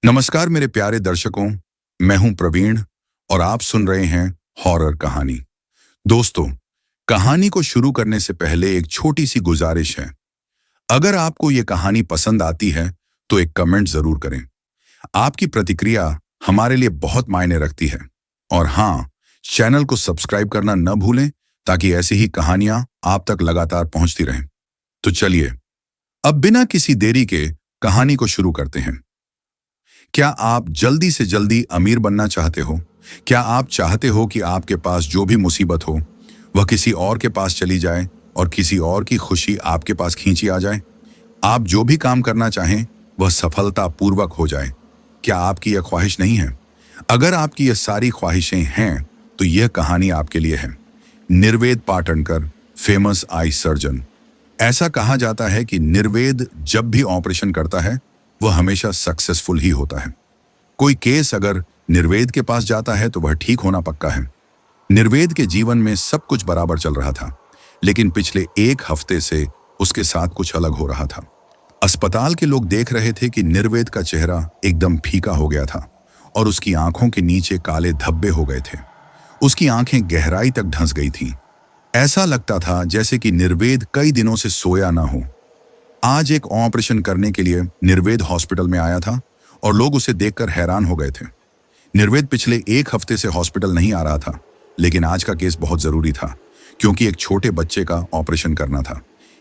नमस्कार मेरे प्यारे दर्शकों। मैं हूं प्रवीण और आप सुन रहे हैं हॉरर कहानी। दोस्तों, कहानी को शुरू करने से पहले एक छोटी सी गुजारिश है। अगर आपको ये कहानी पसंद आती है तो एक कमेंट जरूर करें। आपकी प्रतिक्रिया हमारे लिए बहुत मायने रखती है। और हाँ, चैनल को सब्सक्राइब करना न भूलें ताकि ऐसी ही कहानियां आप तक लगातार पहुंचती रहें। तो चलिए अब बिना किसी देरी के कहानी को शुरू करते हैं। क्या आप जल्दी से जल्दी अमीर बनना चाहते हो? क्या आप चाहते हो कि आपके पास जो भी मुसीबत हो वह किसी और के पास चली जाए और किसी और की खुशी आपके पास खींची आ जाए? आप जो भी काम करना चाहें वह सफलतापूर्वक हो जाए। क्या आपकी यह ख्वाहिश नहीं है? अगर आपकी यह सारी ख्वाहिशें हैं तो यह कहानी आपके लिए है। निर्वेद पाटणकर, फेमस आई सर्जन। ऐसा कहा जाता है कि निर्वेद जब भी ऑपरेशन करता है वह हमेशा सक्सेसफुल ही होता है। कोई केस अगर निर्वेद के पास जाता है तो वह ठीक होना पक्का है। निर्वेद के जीवन में सब कुछ बराबर चल रहा था, लेकिन पिछले एक हफ्ते से उसके साथ कुछ अलग हो रहा था। अस्पताल के लोग देख रहे थे कि निर्वेद का चेहरा एकदम फीका हो गया था और उसकी आंखों के नीचे काले धब्बे हो गए थे। उसकी आंखें गहराई तक धंस गई थीं। ऐसा लगता था जैसे कि निर्वेद कई दिनों से सोया ना हो। आज एक ऑपरेशन करने के लिए निर्वेद हॉस्पिटल में आया था और लोग उसे देखकर हैरान हो गए थे। निर्वेद पिछले एक हफ्ते से हॉस्पिटल नहीं आ रहा था, लेकिन आज का केस बहुत जरूरी था क्योंकि एक छोटे बच्चे का ऑपरेशन करना था,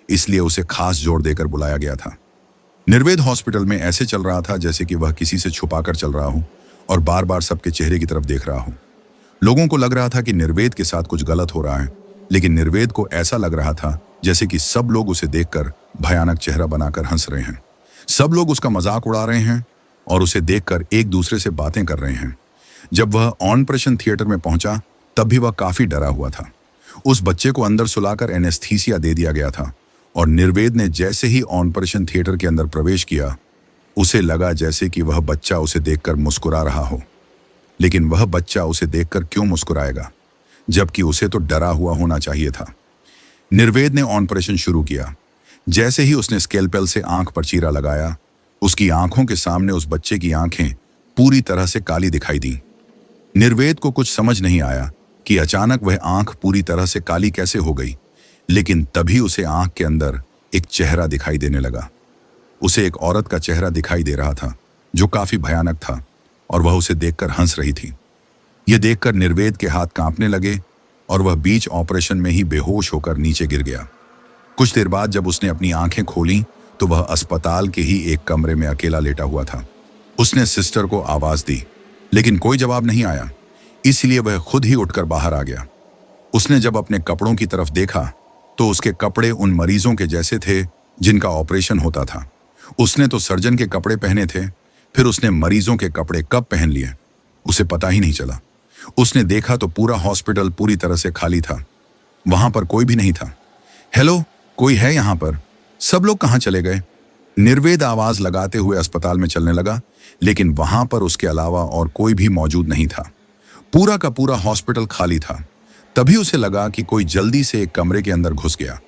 इसलिए उसे खास जोर देकर बुलाया गया था। निर्वेद हॉस्पिटल में ऐसे चल रहा था जैसे कि वह किसी से छुपाकर चल रहा हो और बार बार सबके चेहरे की तरफ देख रहा हो। लोगों को लग रहा था कि निर्वेद के साथ कुछ गलत हो रहा है, लेकिन निर्वेद को ऐसा लग रहा था जैसे कि सब लोग उसे देखकर भयानक चेहरा बनाकर हंस रहे हैं। सब लोग उसका मजाक उड़ा रहे हैं और उसे देखकर एक दूसरे से बातें कर रहे हैं। जब वह ऑपरेशन थिएटर में पहुंचा तब भी वह काफी डरा हुआ था। उस बच्चे को अंदर सुलाकर एनेस्थीसिया दे दिया गया था और निर्वेद ने जैसे ही ऑपरेशन थिएटर के अंदर प्रवेश किया, उसे लगा जैसे कि वह बच्चा उसे देखकर मुस्कुरा रहा हो। लेकिन वह बच्चा उसे देखकर क्यों मुस्कुराएगा, जबकि उसे तो डरा हुआ होना चाहिए था। निर्वेद ने ऑपरेशन शुरू किया। जैसे ही उसने स्केलपेल से आंख पर चीरा लगाया, उसकी आंखों के सामने उस बच्चे की आंखें पूरी तरह से काली दिखाई दी। निर्वेद को कुछ समझ नहीं आया कि अचानक वह आंख पूरी तरह से काली कैसे हो गई, लेकिन तभी उसे आंख के अंदर एक चेहरा दिखाई देने लगा। उसे एक औरत का चेहरा दिखाई दे रहा था जो काफी भयानक था और वह उसे देखकर हंस रही थी। यह देखकर निर्वेद के हाथ कांपने लगे और वह बीच ऑपरेशन में ही बेहोश होकर नीचे गिर गया। कुछ देर बाद जब उसने अपनी आंखें खोली तो वह अस्पताल के ही एक कमरे में अकेला लेटा हुआ था। उसने सिस्टर को आवाज दी, लेकिन कोई जवाब नहीं आया, इसलिए वह खुद ही उठकर बाहर आ गया। उसने जब अपने कपड़ों की तरफ देखा तो उसके कपड़े उन मरीजों के जैसे थे जिनका ऑपरेशन होता था। उसने तो सर्जन के कपड़े पहने थे, फिर उसने मरीजों के कपड़े कब पहन लिए उसे पता ही नहीं चला। उसने देखा तो पूरा हॉस्पिटल पूरी तरह से खाली था। वहां पर कोई भी नहीं था। हेलो, कोई है यहाँ पर? सब लोग कहाँ चले गए? निर्वेद आवाज लगाते हुए अस्पताल में चलने लगा, लेकिन वहां पर उसके अलावा और कोई भी मौजूद नहीं था। पूरा का पूरा हॉस्पिटल खाली था। तभी उसे लगा कि कोई जल्दी से एक कमरे के अंदर घुस गया।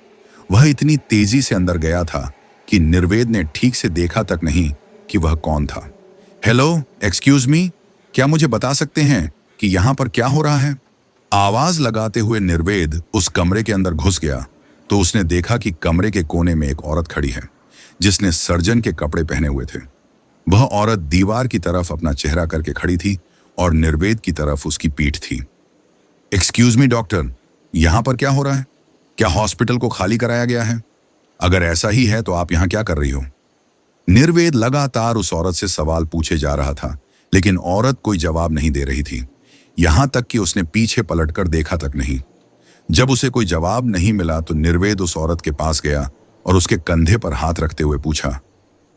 वह इतनी तेजी से अंदर गया था कि निर्वेद ने ठीक से देखा तक नहीं कि वह कौन था। हेलो, एक्सक्यूज मी, क्या मुझे बता सकते हैं कि यहाँ पर क्या हो रहा है? आवाज लगाते हुए निर्वेद उस कमरे के अंदर घुस गया तो उसने देखा कि कमरे के कोने में एक औरत खड़ी है जिसने सर्जन के कपड़े पहने हुए थे। वह औरत दीवार की तरफ अपना चेहरा करके खड़ी थी और निर्वेद की तरफ उसकी पीठ थी। एक्सक्यूज मी डॉक्टर, यहाँ पर क्या हो रहा है? क्या हॉस्पिटल को खाली कराया गया है? अगर ऐसा ही है तो आप यहाँ क्या कर रही हो? निर्वेद लगातार उस औरत से सवाल पूछे जा रहा था, लेकिन औरत कोई जवाब नहीं दे रही थी। यहां तक कि उसने पीछे पलटकर देखा तक नहीं। जब उसे कोई जवाब नहीं मिला तो निर्वेद उस औरत के पास गया और उसके कंधे पर हाथ रखते हुए पूछा,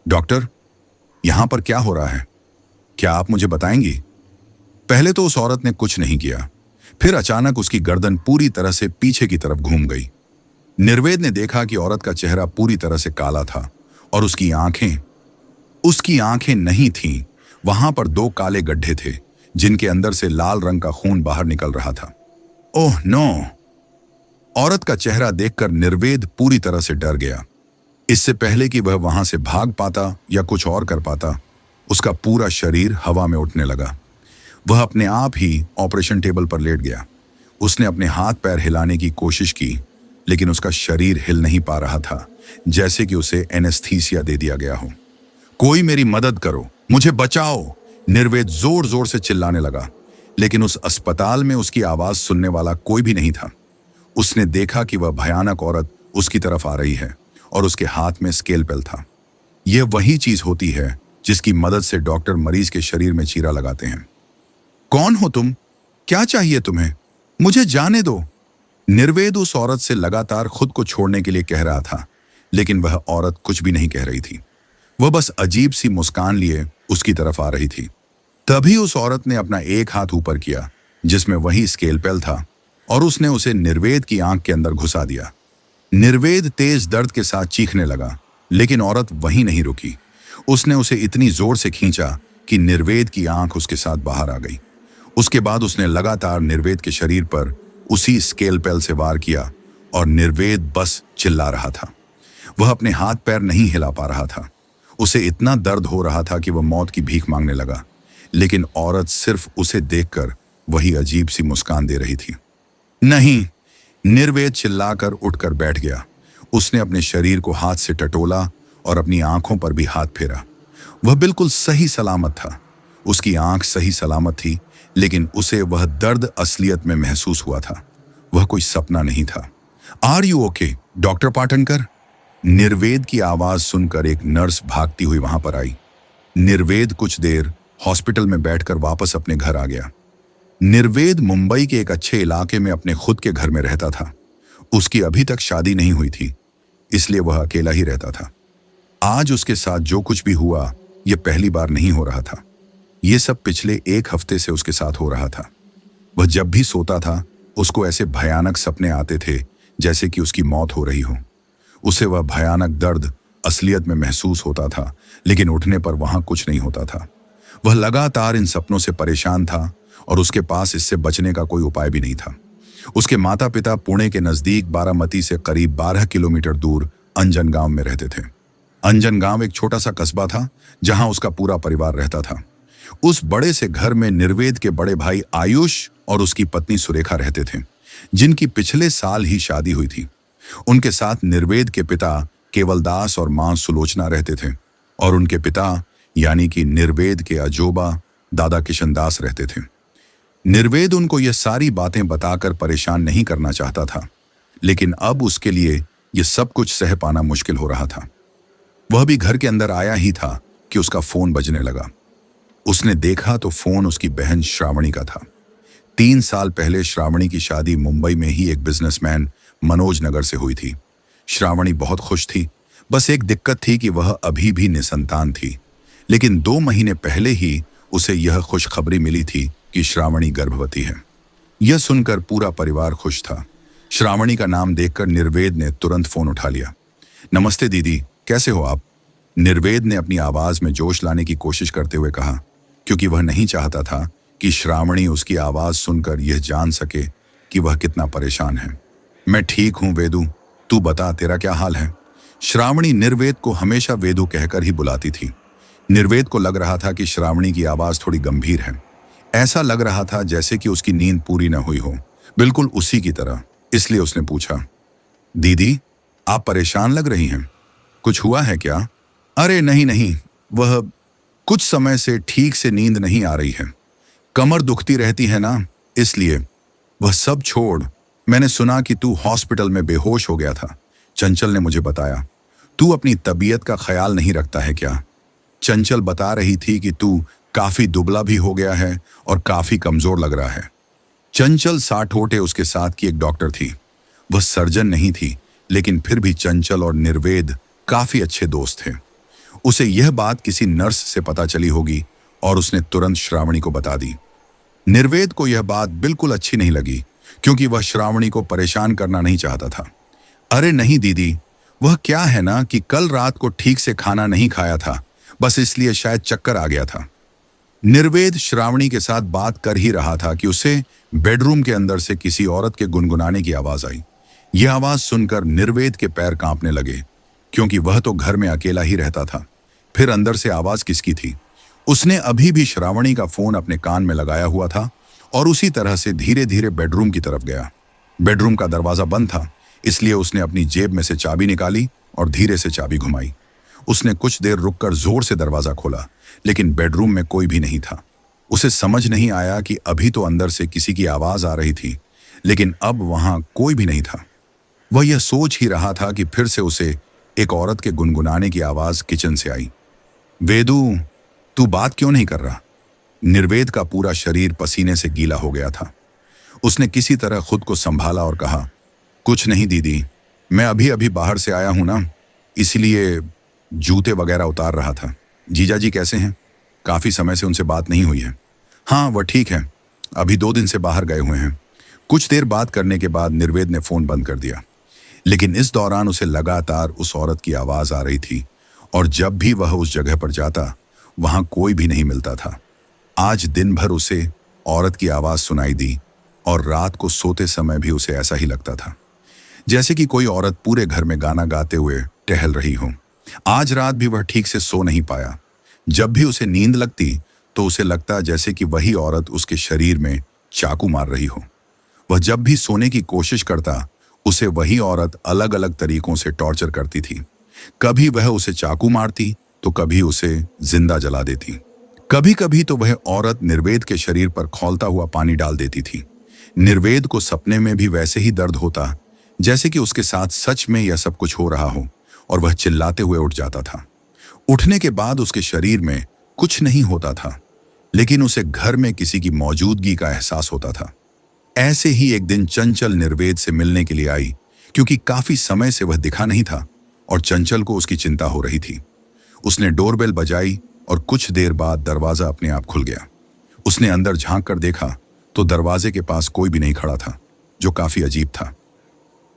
डॉक्टर, यहां पर क्या हो रहा है? क्या आप मुझे बताएंगी? पहले तो उस औरत ने कुछ नहीं किया, फिर अचानक उसकी गर्दन पूरी तरह से पीछे की तरफ घूम गई। निर्वेद ने देखा कि औरत का चेहरा पूरी तरह से काला था और उसकी आंखें नहीं थीं। वहां पर दो काले गड्ढे थे जिनके अंदर से लाल रंग का खून बाहर निकल रहा था। Oh no! औरत का चेहरा देखकर निर्वेद पूरी तरह से डर गया। इससे पहले कि वह वहां से भाग पाता या कुछ और कर पाता, उसका पूरा शरीर हवा में उठने लगा। वह अपने आप ही ऑपरेशन टेबल पर लेट गया। उसने अपने हाथ पैर हिलाने की कोशिश की, लेकिन उसका शरीर हिल नहीं पा रहा था, जैसे कि उसे एनेस्थीसिया दे दिया गया हो। कोई मेरी मदद करो, मुझे बचाओ, निर्वेद जोर जोर से चिल्लाने लगा। लेकिन उस अस्पताल में उसकी आवाज सुनने वाला कोई भी नहीं था। उसने देखा कि वह भयानक औरत उसकी तरफ आ रही है और उसके हाथ में स्केलपेल था। यह वही चीज होती है जिसकी मदद से डॉक्टर मरीज के शरीर में चीरा लगाते हैं। कौन हो तुम? क्या चाहिए तुम्हें? मुझे जाने दो। निर्वेद उस औरत से लगातार खुद को छोड़ने के लिए कह रहा था, लेकिन वह औरत कुछ भी नहीं कह रही थी। वह बस अजीब सी मुस्कान लिए उसकी तरफ आ रही थी। तभी उस औरत ने अपना एक हाथ ऊपर किया, जिसमें वही स्केलपेल था, और उसने उसे निर्वेद की आंख के अंदर घुसा दिया। निर्वेद तेज दर्द के साथ चीखने लगा, लेकिन औरत वहीं नहीं रुकी। उसने उसे इतनी जोर से खींचा कि निर्वेद की आंख उसके साथ बाहर आ गई। उसके बाद उसने लगातार निर्वेद के शरीर पर उसी स्केलपेल से वार किया और निर्वेद बस चिल्ला रहा था। वह अपने हाथ पैर नहीं हिला पा रहा था। उसे इतना दर्द हो रहा था कि वह मौत की भीख मांगने लगा, लेकिन औरत सिर्फ उसे देखकर वही अजीब सी मुस्कान दे रही थी। नहीं, निर्वेद चिल्लाकर उठकर बैठ गया। उसने अपने शरीर को हाथ से टटोला और अपनी आंखों पर भी हाथ फेरा। वह बिल्कुल सही सलामत था। उसकी आंख सही सलामत थी, लेकिन उसे वह दर्द असलियत में महसूस हुआ था। वह कोई सपना नहीं था। Are you okay, doctor Patankar? Nirved की आवाज सुनकर एक नर्स भागती हुई वहां पर आई। निर्वेद कुछ देर हॉस्पिटल में बैठकर वापस अपने घर आ गया। निर्वेद मुंबई के एक अच्छे इलाके में अपने खुद के घर में रहता था। उसकी अभी तक शादी नहीं हुई थी, इसलिए वह अकेला ही रहता था। आज उसके साथ जो कुछ भी हुआ, यह पहली बार नहीं हो रहा था। यह सब पिछले एक हफ्ते से उसके साथ हो रहा था। वह जब भी सोता था, उसको ऐसे भयानक सपने आते थे जैसे कि उसकी मौत हो रही हो। उसे वह भयानक दर्द असलियत में महसूस होता था, लेकिन उठने पर वहां कुछ नहीं होता था। वह लगातार इन सपनों से परेशान था और उसके पास इससे बचने का कोई उपाय भी नहीं था। उसके माता पिता पुणे के नजदीक बारामती से करीब 12 किलोमीटर दूर अंजन गांव में रहते थे। अंजन गांव एक छोटा सा कस्बा था जहां उसका पूरा परिवार रहता था। उस बड़े से घर में निर्वेद के बड़े भाई आयुष और उसकी पत्नी सुरेखा रहते थे, जिनकी पिछले साल ही शादी हुई थी। उनके साथ निर्वेद के पिता केवलदास और मां सुलोचना रहते थे, और उनके पिता यानी कि निर्वेद के अजोबा दादा किशनदास रहते थे। निर्वेद उनको ये सारी बातें बताकर परेशान नहीं करना चाहता था, लेकिन अब उसके लिए ये सब कुछ सह पाना मुश्किल हो रहा था। वह भी घर के अंदर आया ही था कि उसका फोन बजने लगा। उसने देखा तो फोन उसकी बहन श्रावणी का था। 3 साल पहले श्रावणी की शादी मुंबई में ही एक बिजनेसमैन मनोज नगर से हुई थी। श्रावणी बहुत खुश थी। बस एक दिक्कत थी कि वह अभी भी निसंतान थी, लेकिन 2 महीने पहले ही उसे यह खुशखबरी मिली थी कि श्रावणी गर्भवती है। यह सुनकर पूरा परिवार खुश था। श्रावणी का नाम देखकर निर्वेद ने तुरंत फोन उठा लिया। नमस्ते दीदी, कैसे हो आप? निर्वेद ने अपनी आवाज में जोश लाने की कोशिश करते हुए कहा, क्योंकि वह नहीं चाहता था कि श्रावणी उसकी आवाज सुनकर यह जान सके कि वह कितना परेशान है। मैं ठीक हूं वेदू, तू बता तेरा क्या हाल है? श्रावणी निर्वेद को हमेशा वेदू कहकर ही बुलाती थी। निर्वेद को लग रहा था कि श्रावणी की आवाज थोड़ी गंभीर है। ऐसा लग रहा था जैसे कि उसकी नींद पूरी न हुई हो, बिल्कुल उसी की तरह। इसलिए उसने पूछा, दीदी आप परेशान लग रही हैं, कुछ हुआ है क्या? अरे नहीं, वह कुछ समय से ठीक से नींद नहीं आ रही है, कमर दुखती रहती है ना, इसलिए। वह सब छोड़, मैंने सुना कि तू हॉस्पिटल में बेहोश हो गया था। चंचल ने मुझे बताया। तू अपनी तबीयत का ख्याल नहीं रखता है क्या? चंचल बता रही थी कि तू काफी दुबला भी हो गया है और काफी कमजोर लग रहा है। चंचल साठोटे उसके साथ की एक डॉक्टर थी। वह सर्जन नहीं थी, लेकिन फिर भी चंचल और निर्वेद काफी अच्छे दोस्त थे। उसे यह बात किसी नर्स से पता चली होगी और उसने तुरंत श्रावणी को बता दी। निर्वेद को यह बात बिल्कुल अच्छी नहीं लगी, क्योंकि वह श्रावणी को परेशान करना नहीं चाहता था। अरे नहीं दीदी, वह क्या है ना कि कल रात को ठीक से खाना नहीं खाया था, बस इसलिए शायद चक्कर आ गया था। निर्वेद श्रावणी के साथ बात कर ही रहा था कि उसे बेडरूम के अंदर से किसी औरत के गुनगुनाने की आवाज आई। यह आवाज सुनकर निर्वेद के पैर कांपने लगे, क्योंकि वह तो घर में अकेला ही रहता था। फिर अंदर से आवाज किसकी थी? उसने अभी भी श्रावणी का फोन अपने कान में लगाया हुआ था और उसी तरह से धीरे धीरे बेडरूम की तरफ गया। बेडरूम का दरवाजा बंद था, इसलिए उसने अपनी जेब में से चाबी निकाली और धीरे से चाबी घुमाई। उसने कुछ देर रुककर जोर से दरवाजा खोला, लेकिन बेडरूम में कोई भी नहीं था। उसे समझ नहीं आया कि अभी तो अंदर से किसी की आवाज आ रही थी, लेकिन अब वहां कोई भी नहीं था। वह यह सोच ही रहा था कि फिर से उसे एक औरत के गुनगुनाने की आवाज किचन से आई। वेदू, तू बात क्यों नहीं कर रहा? निर्वेद का पूरा शरीर पसीने से गीला हो गया था। उसने किसी तरह खुद को संभाला और कहा, कुछ नहीं दीदी, मैं अभी अभी बाहर से आया हूं ना, इसलिए जूते वगैरह उतार रहा था। जीजा जी कैसे हैं? काफी समय से उनसे बात नहीं हुई है। हाँ, वह ठीक है, अभी 2 दिन से बाहर गए हुए हैं। कुछ देर बात करने के बाद निर्वेद ने फोन बंद कर दिया, लेकिन इस दौरान उसे लगातार उस औरत की आवाज आ रही थी और जब भी वह उस जगह पर जाता वहां कोई भी नहीं मिलता था। आज दिन भर उसे औरत की आवाज सुनाई दी और रात को सोते समय भी उसे ऐसा ही लगता था, जैसे कि कोई औरत पूरे घर में गाना गाते हुए टहल रही हो। आज रात भी वह ठीक से सो नहीं पाया। जब भी उसे नींद लगती तो उसे लगता जैसे कि वही औरत उसके शरीर में चाकू मार रही हो। वह जब भी सोने की कोशिश करता उसे वही औरत अलग अलग तरीकों से टॉर्चर करती थी। कभी वह उसे चाकू मारती तो कभी उसे जिंदा जला देती। कभी कभी तो वह औरत निर्वेद के शरीर पर खौलता हुआ पानी डाल देती थी। निर्वेद को सपने में भी वैसे ही दर्द होता जैसे कि उसके साथ सच में यह सब कुछ हो रहा हो और वह चिल्लाते हुए उठ जाता था। उठने के बाद उसके शरीर में कुछ नहीं होता था, लेकिन उसे घर में किसी की मौजूदगी का एहसास होता था। ऐसे ही एक दिन चंचल निर्वेद से मिलने के लिए आई, क्योंकि काफी समय से वह दिखा नहीं था और चंचल को उसकी चिंता हो रही थी। उसने डोरबेल बजाई और कुछ देर बाद दरवाजा अपने आप खुल गया। उसने अंदर झांक कर देखा तो दरवाजे के पास कोई भी नहीं खड़ा था, जो काफी अजीब था।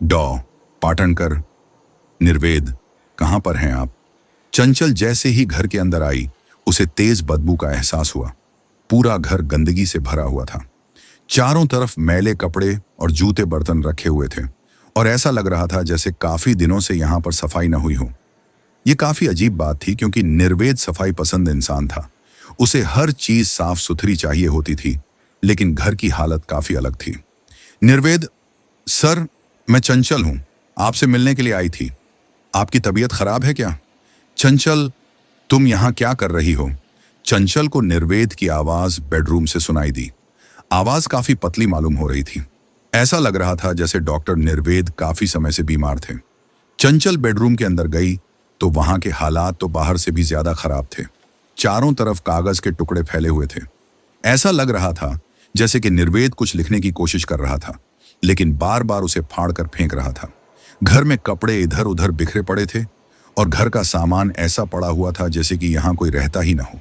डॉ पाटणकर, निर्वेद, कहां पर हैं आप? चंचल जैसे ही घर के अंदर आई उसे तेज बदबू का एहसास हुआ। पूरा घर गंदगी से भरा हुआ था। चारों तरफ मैले कपड़े और जूते बर्तन रखे हुए थे और ऐसा लग रहा था जैसे काफी दिनों से यहां पर सफाई न हुई हो। यह काफी अजीब बात थी, क्योंकि निर्वेद सफाई पसंद इंसान था। उसे हर चीज साफ सुथरी चाहिए होती थी, लेकिन घर की हालत काफी अलग थी। निर्वेद, सर, मैं चंचल हूं, आपसे मिलने के लिए आई थी। आपकी तबीयत खराब है क्या? चंचल, तुम यहां क्या कर रही हो? चंचल को निर्वेद की आवाज बेडरूम से सुनाई दी। आवाज काफी पतली मालूम हो रही थी। ऐसा लग रहा था जैसे डॉक्टर निर्वेद काफी समय से बीमार थे। चंचल बेडरूम के अंदर गई तो वहां के हालात तो बाहर से भी ज्यादा खराब थे। चारों तरफ कागज के टुकड़े फैले हुए थे। ऐसा लग रहा था जैसे कि निर्वेद कुछ लिखने की कोशिश कर रहा था, लेकिन बार बार उसे फाड़ कर फेंक रहा था। घर में कपड़े इधर उधर बिखरे पड़े थे और घर का सामान ऐसा पड़ा हुआ था जैसे कि यहां कोई रहता ही ना हो।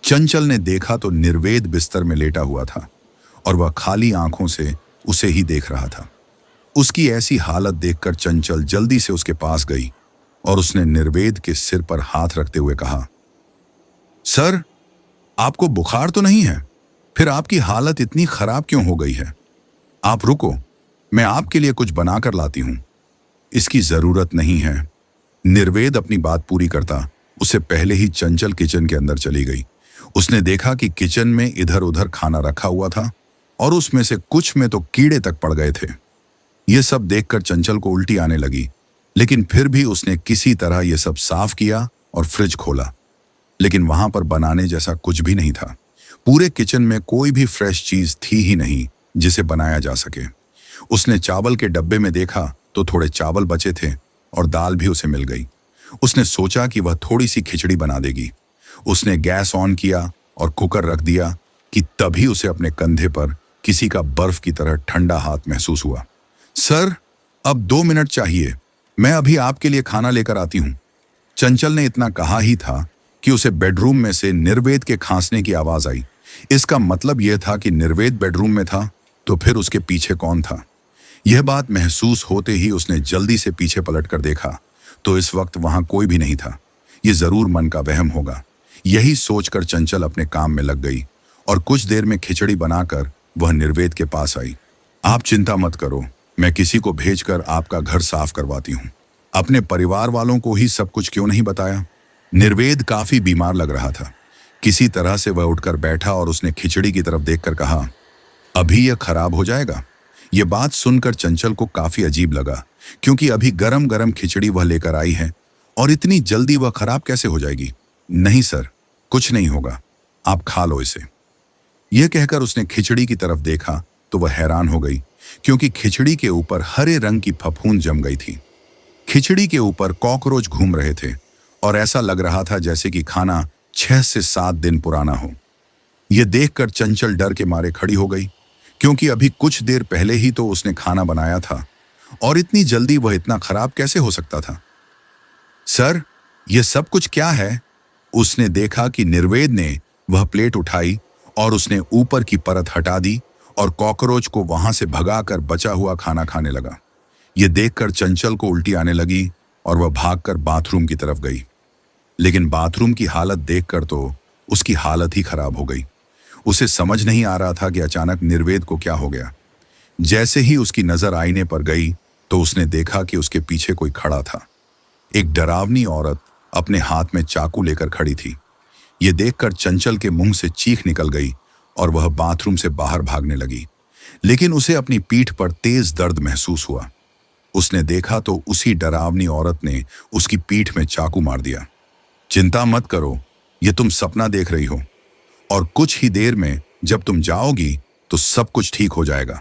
चंचल ने देखा तो निर्वेद बिस्तर में लेटा हुआ था और वह खाली आंखों से उसे ही देख रहा था। उसकी ऐसी हालत देखकर चंचल जल्दी से उसके पास गई और उसने निर्वेद के सिर पर हाथ रखते हुए कहा, सर, आपको बुखार तो नहीं है? फिर आपकी हालत इतनी खराब क्यों हो गई है? आप रुको, मैं आपके लिए कुछ बनाकर लाती हूं। इसकी जरूरत नहीं है। निर्वेद अपनी बात पूरी करता उससे पहले ही चंचल किचन के अंदर चली गई। उसने देखा कि किचन में इधर उधर खाना रखा हुआ था और उसमें से कुछ में तो कीड़े तक पड़ गए थे। यह सब देखकर चंचल को उल्टी आने लगी, लेकिन फिर भी उसने किसी तरह यह सब साफ किया और फ्रिज खोला, लेकिन वहां पर बनाने जैसा कुछ भी नहीं था। पूरे किचन में कोई भी फ्रेश चीज थी ही नहीं जिसे बनाया जा सके। उसने चावल के डब्बे में देखा तो थोड़े चावल बचे थे और दाल भी उसे मिल गई। उसने सोचा कि वह थोड़ी सी खिचड़ी बना देगी। उसने गैस ऑन किया और कुकर रख दिया कि तभी उसे अपने कंधे पर किसी का बर्फ की तरह ठंडा हाथ महसूस हुआ। सर, अब 2 मिनट चाहिए, मैं अभी आपके लिए खाना लेकर आती हूं। चंचल ने इतना कहा ही था कि उसे बेडरूम में से निर्वेद के खांसने की आवाज आई। इसका मतलब यह था कि निर्वेद बेडरूम में था, तो फिर उसके पीछे कौन था? यह बात महसूस होते ही उसने जल्दी से पीछे पलटकर देखा तो इस वक्त वहां कोई भी नहीं था। यह जरूर मन का वहम होगा। यही सोचकर चंचल अपने काम में लग गई और कुछ देर में खिचड़ी बनाकर वह निर्वेद के पास आई। आप चिंता मत करो, मैं किसी को भेजकर आपका घर साफ करवाती हूँ। अपने परिवार वालों को ही सब कुछ क्यों नहीं बताया? निर्वेद काफी बीमार लग रहा था। किसी तरह से वह उठकर बैठा और उसने खिचड़ी की तरफ देखकर कहा, अभी यह खराब हो जाएगा। यह बात सुनकर चंचल को काफी अजीब लगा, क्योंकि अभी गरम गरम खिचड़ी वह लेकर आई है और इतनी जल्दी वह खराब कैसे हो जाएगी। नहीं सर, कुछ नहीं होगा, आप खा लो इसे। यह कहकर उसने खिचड़ी की तरफ देखा तो वह हैरान हो गई, क्योंकि खिचड़ी के ऊपर हरे रंग की फफूंद जम गई थी। खिचड़ी के ऊपर कॉकरोच घूम रहे थे और ऐसा लग रहा था जैसे कि खाना 6 से 7 दिन पुराना हो। यह देखकर चंचल डर के मारे खड़ी हो गई, क्योंकि अभी कुछ देर पहले ही तो उसने खाना बनाया था और इतनी जल्दी वह इतना खराब कैसे हो सकता था। सर, यह सब कुछ क्या है? उसने देखा कि निर्वेद ने वह प्लेट उठाई और उसने ऊपर की परत हटा दी और कॉकरोच को वहां से भगाकर बचा हुआ खाना खाने लगा। यह देखकर चंचल को उल्टी आने लगी और वह भागकर बाथरूम की तरफ गई। लेकिन बाथरूम की हालत देखकर तो उसकी हालत ही खराब हो गई। उसे समझ नहीं आ रहा था कि अचानक निर्वेद को क्या हो गया। जैसे ही उसकी नजर आईने पर गई तो उसने देखा कि उसके पीछे कोई खड़ा था। एक डरावनी औरत अपने हाथ में चाकू लेकर खड़ी थी। यह देखकर चंचल के मुंह से चीख निकल गई और वह बाथरूम से बाहर भागने लगी। लेकिन उसे अपनी पीठ पर तेज दर्द महसूस हुआ। उसने देखा तो उसी डरावनी औरत ने उसकी पीठ में चाकू मार दिया। चिंता मत करो, यह तुम सपना देख रही हो और कुछ ही देर में जब तुम जाओगी तो सब कुछ ठीक हो जाएगा।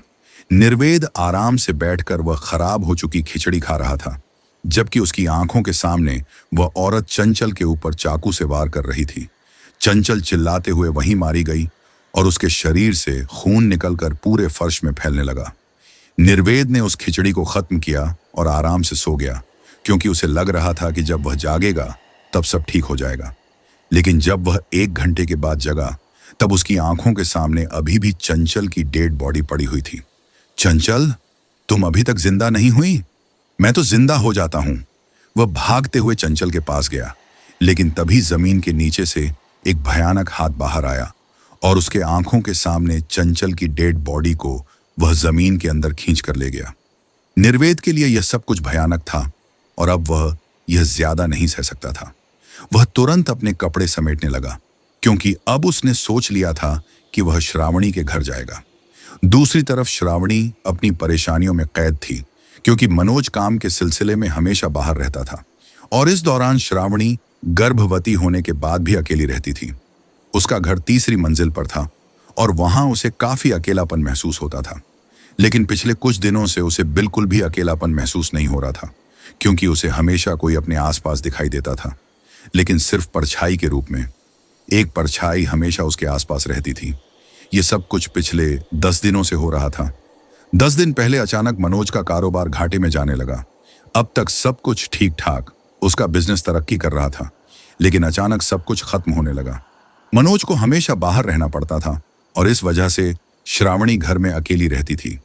निर्वेद आराम से बैठकर वह खराब हो चुकी खिचड़ी खा रहा था, जबकि उसकी आंखों के सामने वह औरत चंचल के ऊपर चाकू से वार कर रही थी। चंचल चिल्लाते हुए वहीं मारी गई और उसके शरीर से खून निकलकर पूरे फर्श में फैलने लगा। निर्वेद ने उस खिचड़ी को खत्म किया और आराम से सो गया, क्योंकि उसे लग रहा था कि जब वह जागेगा तब सब ठीक हो जाएगा। लेकिन जब वह 1 घंटे के बाद जगा तब उसकी आंखों के सामने अभी भी चंचल की डेड बॉडी पड़ी हुई थी। चंचल, तुम अभी तक जिंदा नहीं हुई? मैं तो जिंदा हो जाता हूं। वह भागते हुए चंचल के पास गया, लेकिन तभी जमीन के नीचे से एक भयानक हाथ बाहर आया और उसके आंखों के सामने चंचल की डेड बॉडी को वह जमीन के अंदर खींच कर ले गया। निर्वेद के लिए यह सब कुछ भयानक था और अब वह यह ज्यादा नहीं सह सकता था। वह तुरंत अपने कपड़े समेटने लगा, क्योंकि अब उसने सोच लिया था कि वह श्रावणी के घर जाएगा। दूसरी तरफ श्रावणी अपनी परेशानियों में कैद थी, क्योंकि मनोज काम के सिलसिले में हमेशा बाहर रहता था और इस दौरान श्रावणी गर्भवती होने के बाद भी अकेली रहती थी। उसका घर 3री मंजिल पर था और वहां उसे काफी अकेलापन महसूस होता था। लेकिन पिछले कुछ दिनों से उसे बिल्कुल भी अकेलापन महसूस नहीं हो रहा था, क्योंकि उसे हमेशा कोई अपने आसपास दिखाई देता था, लेकिन सिर्फ परछाई के रूप में। एक परछाई हमेशा उसके आसपास रहती थी। ये सब कुछ पिछले 10 दिनों से हो रहा था। 10 दिन पहले अचानक मनोज का कारोबार घाटे में जाने लगा। अब तक सब कुछ ठीक ठाक, उसका बिजनेस तरक्की कर रहा था, लेकिन अचानक सब कुछ खत्म होने लगा। मनोज को हमेशा बाहर रहना पड़ता था और इस वजह से श्रावणी घर में अकेली रहती थी।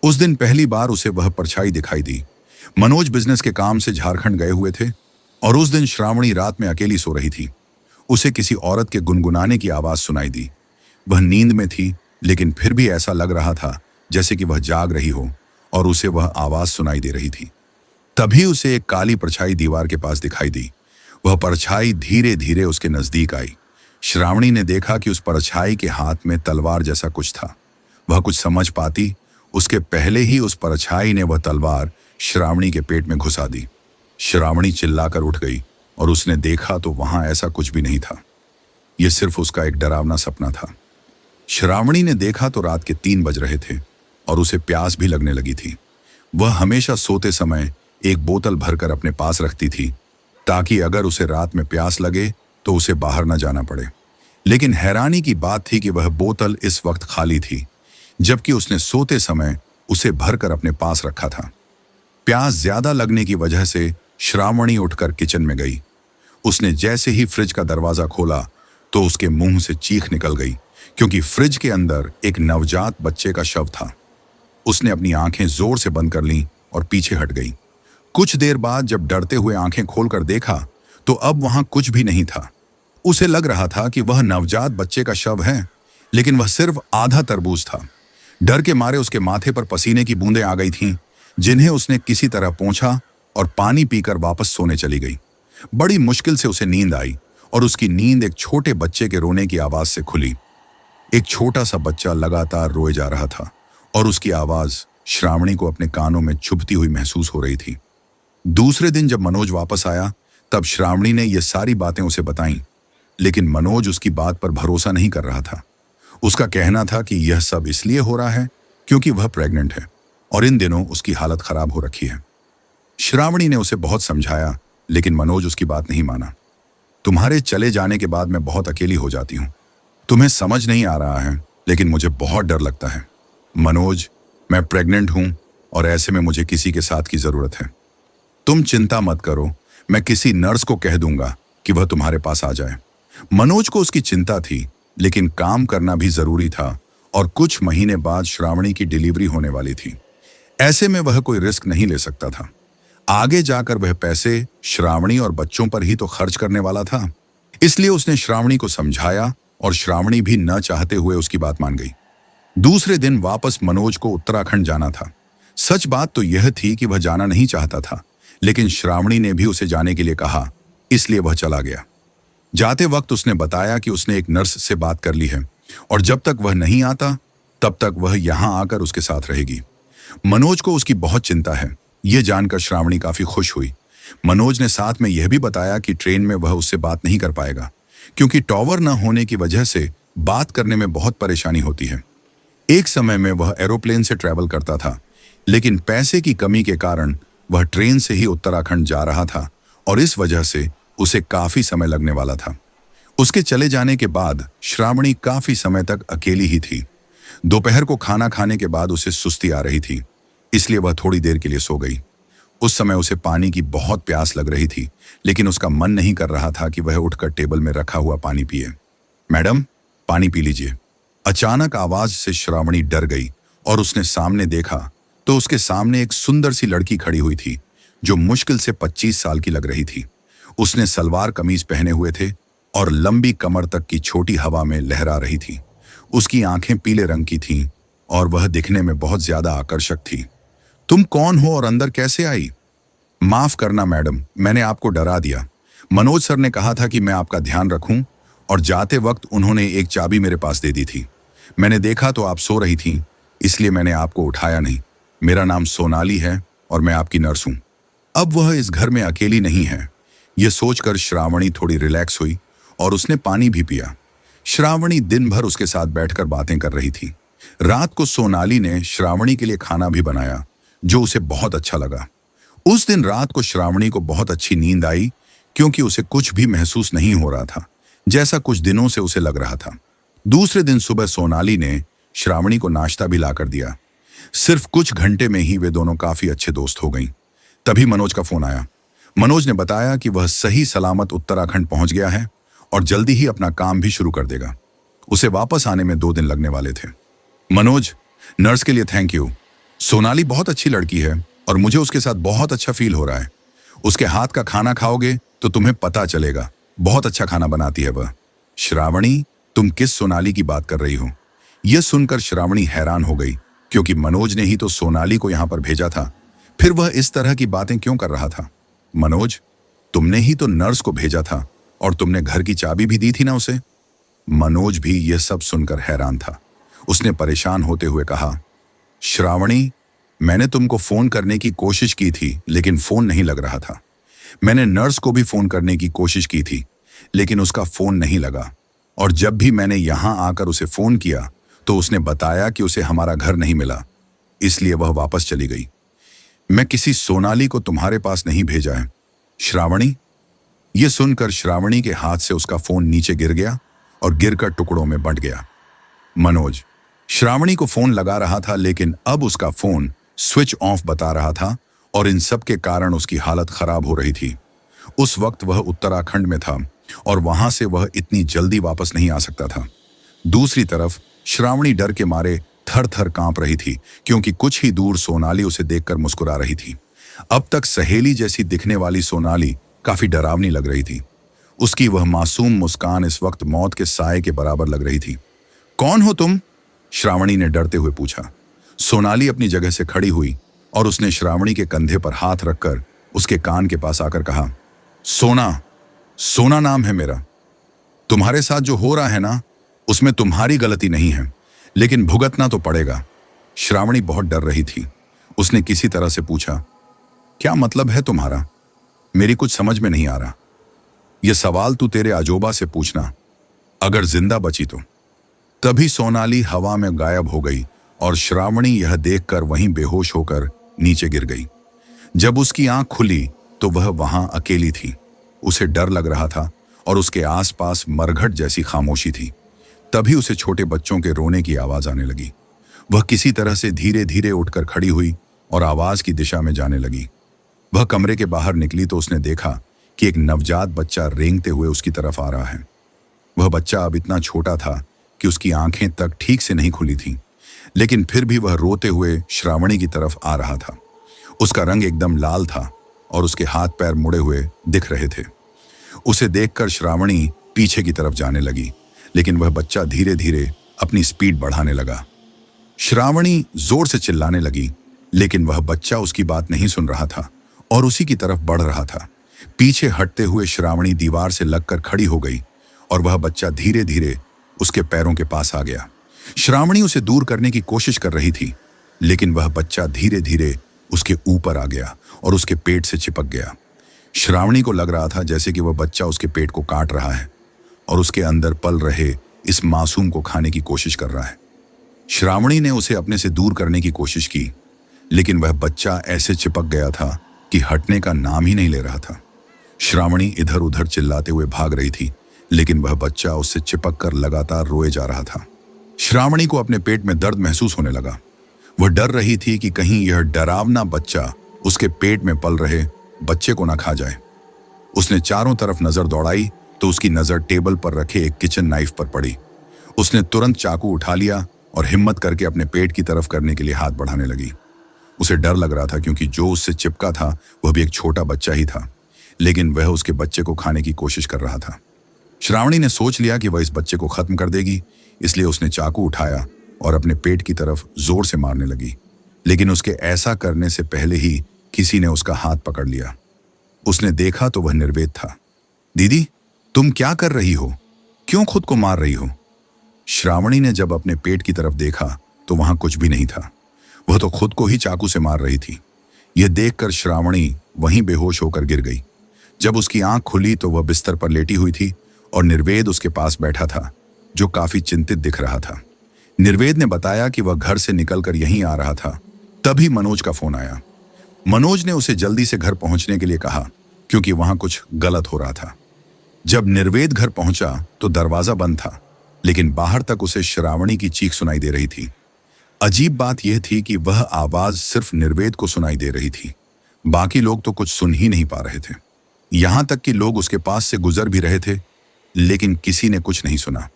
उस दिन पहली बार उसे वह परछाई दिखाई दी। मनोज बिजनेस के काम से झारखंड गए हुए थे और उस दिन श्रावणी रात में अकेली सो रही थी। उसे किसी औरत के गुनगुनाने की आवाज सुनाई दी। वह नींद में थी, लेकिन फिर भी ऐसा लग रहा था जैसे कि वह जाग रही हो और उसे वह आवाज सुनाई दे रही थी। तभी उसे एक काली परछाई दीवार के पास दिखाई दी। वह परछाई धीरे धीरे उसके नजदीक आई। श्रावणी ने देखा कि उस परछाई के हाथ में तलवार जैसा कुछ था। वह कुछ समझ पाती उसके पहले ही उस परछाई ने वह तलवार श्रावणी के पेट में घुसा दी। श्रावणी चिल्लाकर उठ गई और उसने देखा तो वहां ऐसा कुछ भी नहीं था। यह सिर्फ उसका एक डरावना सपना था। श्रावणी ने देखा तो रात के 3 बज रहे थे और उसे प्यास भी लगने लगी थी। वह हमेशा सोते समय एक बोतल भरकर अपने पास रखती थी, ताकि अगर उसे रात में प्यास लगे तो उसे बाहर न जाना पड़े। लेकिन हैरानी की बात थी कि वह बोतल इस वक्त खाली थी, जबकि उसने सोते समय उसे भरकर अपने पास रखा था। प्यास ज्यादा लगने की वजह से श्रावणी उठकर किचन में गई। उसने जैसे ही फ्रिज का दरवाजा खोला तो उसके मुंह से चीख निकल गई, क्योंकि फ्रिज के अंदर एक नवजात बच्चे का शव था। उसने अपनी आंखें जोर से बंद कर लीं और पीछे हट गई। कुछ देर बाद जब डरते हुए आंखें खोलकर देखा तो अब वहां कुछ भी नहीं था। उसे लग रहा था कि वह नवजात बच्चे का शव है, लेकिन वह सिर्फ आधा तरबूज था। डर के मारे उसके माथे पर पसीने की बूंदें आ गई थीं, जिन्हें उसने किसी तरह पोंछा और पानी पीकर वापस सोने चली गई। बड़ी मुश्किल से उसे नींद आई और उसकी नींद एक छोटे बच्चे के रोने की आवाज से खुली। एक छोटा सा बच्चा लगातार रोए जा रहा था और उसकी आवाज श्रावणी को अपने कानों में चुभती हुई महसूस हो रही थी। दूसरे दिन जब मनोज वापस आया तब श्रावणी ने ये सारी बातें उसे बताईं, लेकिन मनोज उसकी बात पर भरोसा नहीं कर रहा था। उसका कहना था कि यह सब इसलिए हो रहा है क्योंकि वह प्रेग्नेंट है और इन दिनों उसकी हालत खराब हो रखी है। श्रावणी ने उसे बहुत समझाया, लेकिन मनोज उसकी बात नहीं माना। तुम्हारे चले जाने के बाद मैं बहुत अकेली हो जाती हूँ। तुम्हें समझ नहीं आ रहा है, लेकिन मुझे बहुत डर लगता है। मनोज, मैं प्रेग्नेंट हूँ और ऐसे में मुझे किसी के साथ की जरूरत है। तुम चिंता मत करो, मैं किसी नर्स को कह दूंगा कि वह तुम्हारे पास आ जाए। मनोज को उसकी चिंता थी, लेकिन काम करना भी जरूरी था और कुछ महीने बाद श्रावणी की डिलीवरी होने वाली थी। ऐसे में वह कोई रिस्क नहीं ले सकता था। आगे जाकर वह पैसे श्रावणी और बच्चों पर ही तो खर्च करने वाला था। इसलिए उसने श्रावणी को समझाया और श्रावणी भी न चाहते हुए उसकी बात मान गई। दूसरे दिन वापस मनोज को उत्तराखंड जाना था। सच बात तो यह थी कि वह जाना नहीं चाहता था, लेकिन श्रावणी ने भी उसे जाने के लिए कहा, इसलिए वह चला गया। जाते वक्त उसने बताया कि उसने एक नर्स से बात कर ली है और जब तक वह नहीं आता तब तक वह यहां आकर उसके साथ रहेगी। मनोज को उसकी बहुत चिंता है। यह जानकर श्रावणी काफी खुश हुई। मनोज ने साथ में यह भी बताया कि ट्रेन में वह उससे बात नहीं कर पाएगा क्योंकि टॉवर न होने की वजह से बात करने में बहुत परेशानी होती है। एक समय में वह एरोप्लेन से ट्रैवल करता था, लेकिन पैसे की कमी के कारण वह ट्रेन से ही उत्तराखंड जा रहा था और इस वजह से उसे काफी समय लगने वाला था। उसके चले जाने के बाद श्रावणी काफी समय तक अकेली ही थी। दोपहर को खाना खाने के बाद उसे सुस्ती आ रही थी, इसलिए वह थोड़ी देर के लिए सो गई। उस समय उसे पानी की बहुत प्यास लग रही थी, लेकिन उसका मन नहीं कर रहा था कि वह उठकर टेबल में रखा हुआ पानी पिए। मैडम, पानी पी लीजिए। अचानक आवाज से श्रावणी डर गई और उसने सामने देखा तो उसके सामने एक सुंदर सी लड़की खड़ी हुई थी जो मुश्किल से 25 साल की लग रही थी। उसने सलवार कमीज पहने हुए थे और लंबी कमर तक की छोटी हवा में लहरा रही थी। उसकी आंखें पीले रंग की थीं और वह दिखने में बहुत ज्यादा आकर्षक थी। तुम कौन हो और अंदर कैसे आई? माफ करना मैडम, मैंने आपको डरा दिया। मनोज सर ने कहा था कि मैं आपका ध्यान रखूं और जाते वक्त उन्होंने एक चाबी मेरे पास दे दी थी। मैंने देखा तो आप सो रही थीं, इसलिए मैंने आपको उठाया नहीं। मेरा नाम सोनाली है और मैं आपकी नर्स हूं। अब वह इस घर में अकेली नहीं है। यह सोचकर श्रावणी थोड़ी रिलैक्स हुई और उसने पानी भी पिया। श्रावणी दिन भर उसके साथ बैठकर बातें कर रही थी। रात को सोनाली ने श्रावणी के लिए खाना भी बनाया, जो उसे बहुत अच्छा लगा। उस दिन रात को श्रावणी को बहुत अच्छी नींद आई क्योंकि उसे कुछ भी महसूस नहीं हो रहा था, जैसा कुछ दिनों से उसे लग रहा था। दूसरे दिन सुबह सोनाली ने श्रावणी को नाश्ता भी लाकर दिया। सिर्फ कुछ घंटे में ही वे दोनों काफी अच्छे दोस्त हो गईं। तभी मनोज का फोन आया। मनोज ने बताया कि वह सही सलामत उत्तराखंड पहुंच गया है और जल्दी ही अपना काम भी शुरू कर देगा। उसे वापस आने में 2 दिन लगने वाले थे। मनोज, नर्स के लिए थैंक यू। सोनाली बहुत अच्छी लड़की है और मुझे उसके साथ बहुत अच्छा फील हो रहा है। उसके हाथ का खाना खाओगे तो तुम्हें पता चलेगा, बहुत अच्छा खाना बनाती है वह। श्रावणी, तुम किस सोनाली की बात कर रही हो? यह सुनकर श्रावणी हैरान हो गई क्योंकि मनोज ने ही तो सोनाली को यहां पर भेजा था। फिर वह इस तरह की बातें क्यों कर रहा था? मनोज, तुमने ही तो नर्स को भेजा था और तुमने घर की चाबी भी दी थी ना उसे। मनोज भी यह सब सुनकर हैरान था। उसने परेशान होते हुए कहा, श्रावणी, मैंने तुमको फोन करने की कोशिश की थी लेकिन फोन नहीं लग रहा था। मैंने नर्स को भी फोन करने की कोशिश की थी लेकिन उसका फोन नहीं लगा, और जब भी मैंने यहां आकर उसे फोन किया तो उसने बताया कि उसे हमारा घर नहीं मिला, इसलिए वह वापस चली गई। मैं किसी सोनाली को तुम्हारे पास नहीं भेजा है। श्रावणी। यह सुनकर श्रावणी के हाथ से उसका फोन नीचे गिर गया और गिरकर टुकड़ों में बंट गया। मनोज श्रावणी को फोन लगा रहा था, लेकिन अब उसका फोन स्विच ऑफ बता रहा था और इन सब के कारण उसकी हालत खराब हो रही थी। उस वक्त वह उत्तराखंड में था और वहां से वह इतनी जल्दी वापस नहीं आ सकता था। दूसरी तरफ श्रावणी डर के मारे थर थर कांप रही थी क्योंकि कुछ ही दूर सोनाली उसे देखकर मुस्कुरा रही थी। अब तक सहेली जैसी दिखने वाली सोनाली काफी डरावनी लग रही थी। उसकी वह मासूम मुस्कान इस वक्त मौत के साए के बराबर लग रही थी। कौन हो तुम? श्रावणी ने डरते हुए पूछा। सोनाली अपनी जगह से खड़ी हुई और उसने श्रावणी के कंधे पर हाथ रखकर उसके कान के पास आकर कहा, सोना, सोना नाम है मेरा। तुम्हारे साथ जो हो रहा है ना, उसमें तुम्हारी गलती नहीं है, लेकिन भुगतना तो पड़ेगा। श्रावणी बहुत डर रही थी। उसने किसी तरह से पूछा, क्या मतलब है तुम्हारा? मेरी कुछ समझ में नहीं आ रहा। यह सवाल तू तेरे आजोबा से पूछना, अगर जिंदा बची तो। तभी सोनाली हवा में गायब हो गई और श्रावणी यह देखकर वहीं बेहोश होकर नीचे गिर गई। जब उसकी आंख खुली तो वह वहां अकेली थी। उसे डर लग रहा था और उसके आसपास मरघट जैसी खामोशी थी। तभी उसे छोटे बच्चों के रोने की आवाज आने लगी। वह किसी तरह से धीरे धीरे उठकर खड़ी हुई और आवाज की दिशा में जाने लगी। वह कमरे के बाहर निकली तो उसने देखा कि एक नवजात बच्चा रेंगते हुए उसकी तरफ आ रहा है। वह बच्चा अब इतना छोटा था कि उसकी आंखें तक ठीक से नहीं खुली थीं, लेकिन फिर भी वह रोते हुए श्रावणी की तरफ आ रहा था। उसका रंग एकदम लाल था और उसके हाथ पैर मुड़े हुए दिख रहे थे। उसे देखकर श्रावणी पीछे की तरफ जाने लगी, लेकिन वह बच्चा धीरे धीरे अपनी स्पीड बढ़ाने लगा। श्रावणी जोर से चिल्लाने लगी, लेकिन वह बच्चा उसकी बात नहीं सुन रहा था और उसी की तरफ बढ़ रहा था। पीछे हटते हुए श्रावणी दीवार से लगकर खड़ी हो गई और वह बच्चा धीरे धीरे उसके पैरों के पास आ गया। श्रावणी उसे दूर करने की कोशिश कर रही थी, लेकिन वह बच्चा धीरे धीरे उसके ऊपर आ गया और उसके पेट से चिपक गया। श्रावणी को लग रहा था जैसे कि वह बच्चा उसके पेट को काट रहा है और उसके अंदर पल रहे इस मासूम को खाने की कोशिश कर रहा है। श्रावणी ने उसे अपने से दूर करने की कोशिश की, लेकिन वह बच्चा ऐसे चिपक गया था कि हटने का नाम ही नहीं ले रहा था। श्रावणी इधर उधर चिल्लाते हुए भाग रही थी, लेकिन वह बच्चा उससे चिपक कर लगातार रोए जा रहा था। श्रावणी को अपने पेट में दर्द महसूस होने लगा। वह डर रही थी कि कहीं यह डरावना बच्चा उसके पेट में पल रहे बच्चे को ना खा जाए। उसने चारों तरफ नजर दौड़ाई तो उसकी नजर टेबल पर रखे एक किचन नाइफ पर पड़ी। उसने तुरंत चाकू उठा लिया और हिम्मत करके अपने पेट की तरफ करने के लिए हाथ बढ़ाने लगी। उसे डर लग रहा था क्योंकि जो उससे चिपका था वह भी एक छोटा बच्चा ही था, लेकिन वह उसके बच्चे को खाने की कोशिश कर रहा था। श्रावणी ने सोच लिया कि वह इस बच्चे को खत्म कर देगी, इसलिए उसने चाकू उठाया और अपने पेट की तरफ जोर से मारने लगी। लेकिन उसके ऐसा करने से पहले ही किसी ने उसका हाथ पकड़ लिया। उसने देखा तो वह निर्वेद था। दीदी, तुम क्या कर रही हो? क्यों खुद को मार रही हो? श्रावणी ने जब अपने पेट की तरफ देखा तो वहां कुछ भी नहीं था। वह तो खुद को ही चाकू से मार रही थी। यह देखकर श्रावणी वहीं बेहोश होकर गिर गई। जब उसकी आंख खुली तो वह बिस्तर पर लेटी हुई थी और निर्वेद उसके पास बैठा था, जो काफी चिंतित दिख रहा था। निर्वेद ने बताया कि वह घर से निकलकर यहीं आ रहा था। तभी मनोज का फोन आया। मनोज ने उसे जल्दी से घर पहुंचने के लिए कहा, क्योंकि वहां कुछ गलत हो रहा था। जब निर्वेद घर पहुंचा तो दरवाजा बंद था, लेकिन बाहर तक उसे श्रावणी की चीख सुनाई दे रही थी। अजीब बात यह थी कि वह आवाज सिर्फ निर्वेद को सुनाई दे रही थी। बाकी लोग तो कुछ सुन ही नहीं पा रहे थे। यहां तक कि लोग उसके पास से गुजर भी रहे थे, लेकिन किसी ने कुछ नहीं सुना।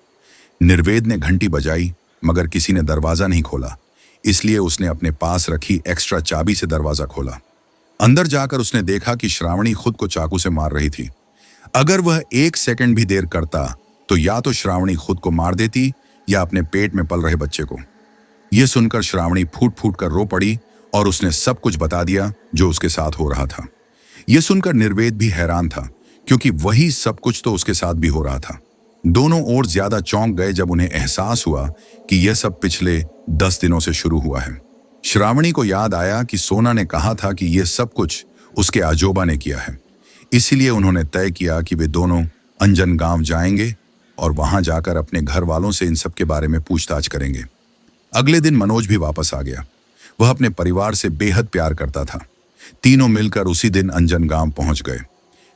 निर्वेद ने घंटी बजाई, मगर किसी ने दरवाजा नहीं खोला, इसलिए उसने अपने पास रखी एक्स्ट्रा चाबी से दरवाजा खोला। अंदर जाकर उसने देखा कि श्रावणी खुद को चाकू से मार रही थी। अगर वह 1 सेकंड भी देर करता तो या तो श्रावणी खुद को मार देती या अपने पेट में पल रहे बच्चे को। यह सुनकर श्रावणी फूट फूट कर रो पड़ी और उसने सब कुछ बता दिया जो उसके साथ हो रहा था। यह सुनकर निर्वेद भी हैरान था, क्योंकि वही सब कुछ तो उसके साथ भी हो रहा था। दोनों और ज्यादा चौंक गए जब उन्हें एहसास हुआ कि यह सब पिछले 10 दिनों से शुरू हुआ है। श्रावणी को याद आया कि सोना ने कहा था कि यह सब कुछ उसके आजोबा ने किया है। इसीलिए उन्होंने तय किया कि वे दोनों अंजन गांव जाएंगे और वहां जाकर अपने घर वालों से इन सब के बारे में पूछताछ करेंगे। अगले दिन मनोज भी वापस आ गया। वह अपने परिवार से बेहद प्यार करता था। तीनों मिलकर उसी दिन अंजन गांव पहुंच गए,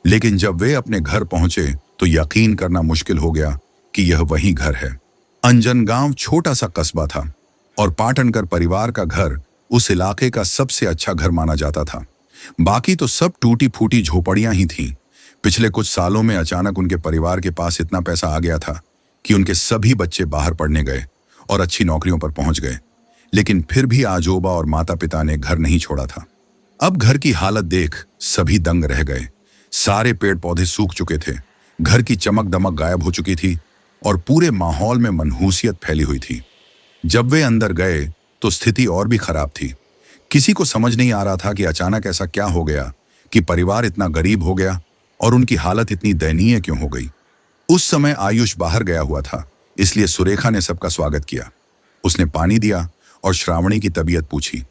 लेकिन जब वे अपने घर पहुंचे तो यकीन करना मुश्किल हो गया कि यह वही घर है। अंजन गांव छोटा सा कस्बा था और पाटनकर परिवार का घर उस इलाके का सबसे अच्छा घर माना जाता था। बाकी तो सब टूटी फूटी झोपड़ियां ही थीं। पिछले कुछ सालों में अचानक उनके परिवार के पास इतना पैसा आ गया था कि उनके सभी बच्चे बाहर पढ़ने गए और अच्छी नौकरियों पर पहुंच गए, लेकिन फिर भी आजोबा और माता पिता ने घर नहीं छोड़ा था। अब घर की हालत देख सभी दंग रह गए। सारे पेड़ पौधे सूख चुके थे, घर की चमक दमक गायब हो चुकी थी और पूरे माहौल में मनहूसियत फैली हुई थी। जब वे अंदर गए तो स्थिति और भी खराब थी। किसी को समझ नहीं आ रहा था कि अचानक ऐसा क्या हो गया कि परिवार इतना गरीब हो गया और उनकी हालत इतनी दयनीय क्यों हो गई। उस समय आयुष बाहर गया हुआ था, इसलिए सुरेखा ने सबका स्वागत किया। उसने पानी दिया और श्रावणी की तबीयत पूछी।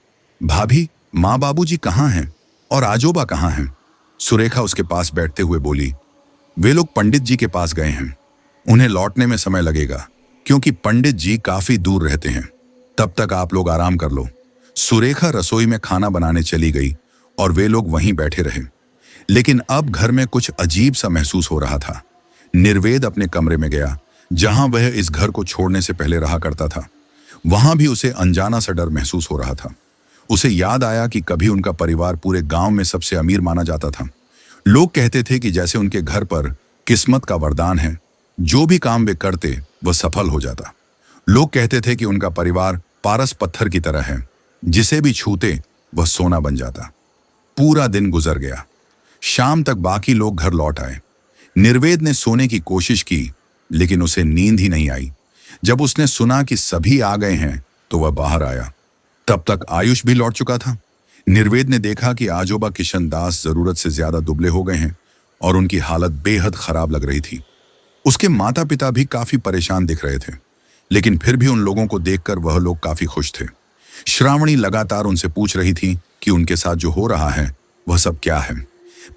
भाभी, माँ बाबूजी कहाँ हैं और आजोबा कहाँ हैं? सुरेखा उसके पास बैठते हुए बोली, वे लोग पंडित जी के पास गए हैं। उन्हें लौटने में समय लगेगा क्योंकि पंडित जी काफी दूर रहते हैं। तब तक आप लोग आराम कर लो। सुरेखा रसोई में खाना बनाने चली गई और वे लोग वहीं बैठे रहे। लेकिन अब घर में कुछ अजीब सा महसूस हो रहा था। निर्वेद अपने कमरे में गया, जहां वह इस घर को छोड़ने से पहले रहा करता था। वहां भी उसे अनजाना सा डर महसूस हो रहा था। उसे याद आया कि कभी उनका परिवार पूरे गांव में सबसे अमीर माना जाता था। लोग कहते थे कि जैसे उनके घर पर किस्मत का वरदान है, जो भी काम वे करते वह सफल हो जाता। लोग कहते थे कि उनका परिवार पारस पत्थर की तरह है, जिसे भी छूते वह सोना बन जाता। पूरा दिन गुजर गया। शाम तक बाकी लोग घर लौट आए। निर्वेद ने सोने की कोशिश की, लेकिन उसे नींद ही नहीं आई। जब उसने सुना कि सभी आ गए हैं तो वह बाहर आया। तब तक आयुष भी लौट चुका था। निर्वेद ने देखा कि आजोबा किशन दास जरूरत से ज्यादा दुबले हो गए हैं और उनकी हालत बेहद खराब लग रही थी। उसके माता पिता भी काफी परेशान दिख रहे थे, लेकिन फिर भी उन लोगों को देखकर वह लोग काफी खुश थे। श्रावणी लगातार उनसे पूछ रही थी कि उनके साथ जो हो रहा है वह सब क्या है।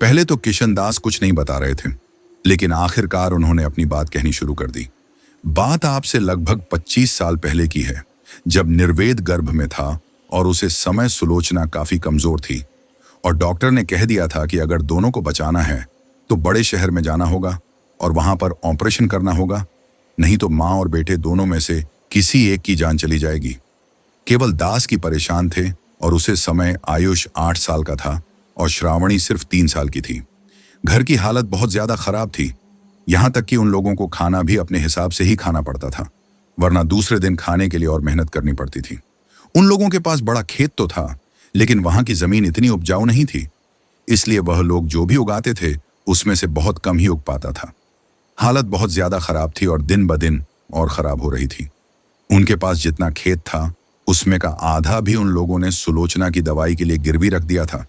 पहले तो किशन दास कुछ नहीं बता रहे थे, लेकिन आखिरकार उन्होंने अपनी बात कहनी शुरू कर दी। बात आपसे लगभग 25 साल पहले की है, जब निर्वेद गर्भ में था और उसे समय सुलोचना काफी कमजोर थी और डॉक्टर ने कह दिया था कि अगर दोनों को बचाना है तो बड़े शहर में जाना होगा और वहां पर ऑपरेशन करना होगा, नहीं तो माँ और बेटे दोनों में से किसी एक की जान चली जाएगी। केवल दास की परेशान थे और उसे समय आयुष 8 साल का था और श्रावणी सिर्फ 3 साल की थी। घर की हालत बहुत ज्यादा खराब थी, यहां तक कि उन लोगों को खाना भी अपने हिसाब से ही खाना पड़ता था, वरना दूसरे दिन खाने के लिए और मेहनत करनी पड़ती थी। उन लोगों के पास बड़ा खेत तो था, लेकिन वहां की जमीन इतनी उपजाऊ नहीं थी, इसलिए वह लोग जो भी उगाते थे उसमें से बहुत कम ही उग पाता था। हालत बहुत ज्यादा खराब थी और दिन ब दिन और खराब हो रही थी। उनके पास जितना खेत था उसमें का आधा भी उन लोगों ने सुलोचना की दवाई के लिए गिरवी रख दिया था,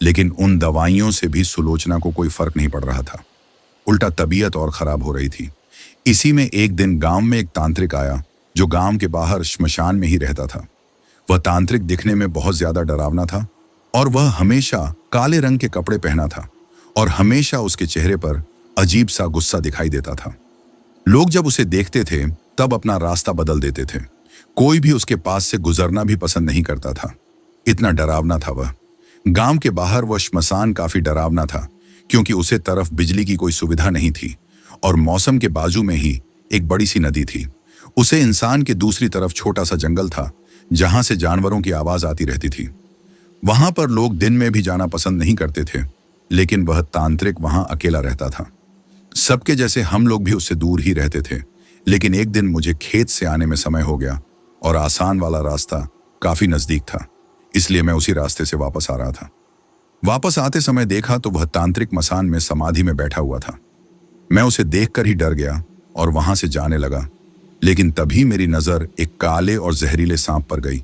लेकिन उन दवाइयों से भी सुलोचना को कोई फर्क नहीं पड़ रहा था। उल्टा तबीयत और खराब हो रही थी। इसी में एक दिन गांव में एक तांत्रिक आया जो गांव के बाहर श्मशान में ही रहता था। वह तांत्रिक दिखने में बहुत ज्यादा डरावना था और वह हमेशा काले रंग के कपड़े पहना था और हमेशा उसके चेहरे पर अजीब सा गुस्सा दिखाई देता था। लोग जब उसे देखते थे तब अपना रास्ता बदल देते थे। कोई भी उसके पास से गुजरना भी पसंद नहीं करता था, इतना डरावना था वह। गांव के बाहर वह श्मशान काफी डरावना था क्योंकि उसे तरफ बिजली की कोई सुविधा नहीं थी और मौसम के बाजू में ही एक बड़ी सी नदी थी। उसे इंसान के दूसरी तरफ छोटा सा जंगल था जहां से जानवरों की आवाज आती रहती थी। वहां पर लोग दिन में भी जाना पसंद नहीं करते थे, लेकिन वह तांत्रिक वहां अकेला रहता था। सबके जैसे हम लोग भी उससे दूर ही रहते थे, लेकिन एक दिन मुझे खेत से आने में समय हो गया और आसान वाला रास्ता काफी नजदीक था, इसलिए मैं उसी रास्ते से वापस आ रहा था। वापस आते समय देखा तो वह तांत्रिक मसान में समाधि में बैठा हुआ था। मैं उसे देखकर ही डर गया और वहां से जाने लगा, लेकिन तभी मेरी नजर एक काले और जहरीले सांप पर गई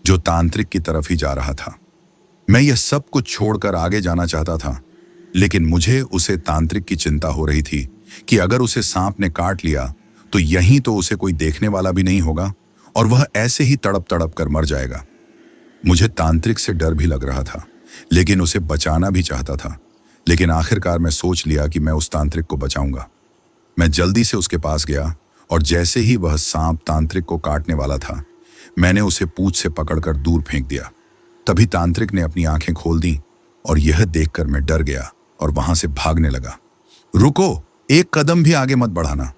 जो तांत्रिक की तरफ ही जा रहा था। मैं यह सब कुछ छोड़कर आगे जाना चाहता था, लेकिन मुझे उसे तांत्रिक की चिंता हो रही थी कि अगर उसे सांप ने काट लिया तो यहीं तो उसे कोई देखने वाला भी नहीं होगा और वह ऐसे ही तड़प तड़प कर मर जाएगा। मुझे तांत्रिक से डर भी लग रहा था, लेकिन उसे बचाना भी चाहता था। लेकिन आखिरकार मैं सोच लिया कि मैं उस तांत्रिक को बचाऊंगा। मैं जल्दी से उसके पास गया और जैसे ही वह सांप तांत्रिक को काटने वाला था, मैंने उसे पूंछ से पकड़कर दूर फेंक दिया। तभी तांत्रिक ने अपनी आंखें खोल दी और यह देखकर मैं डर गया और वहां से भागने लगा। रुको, एक कदम भी आगे मत बढ़ाना।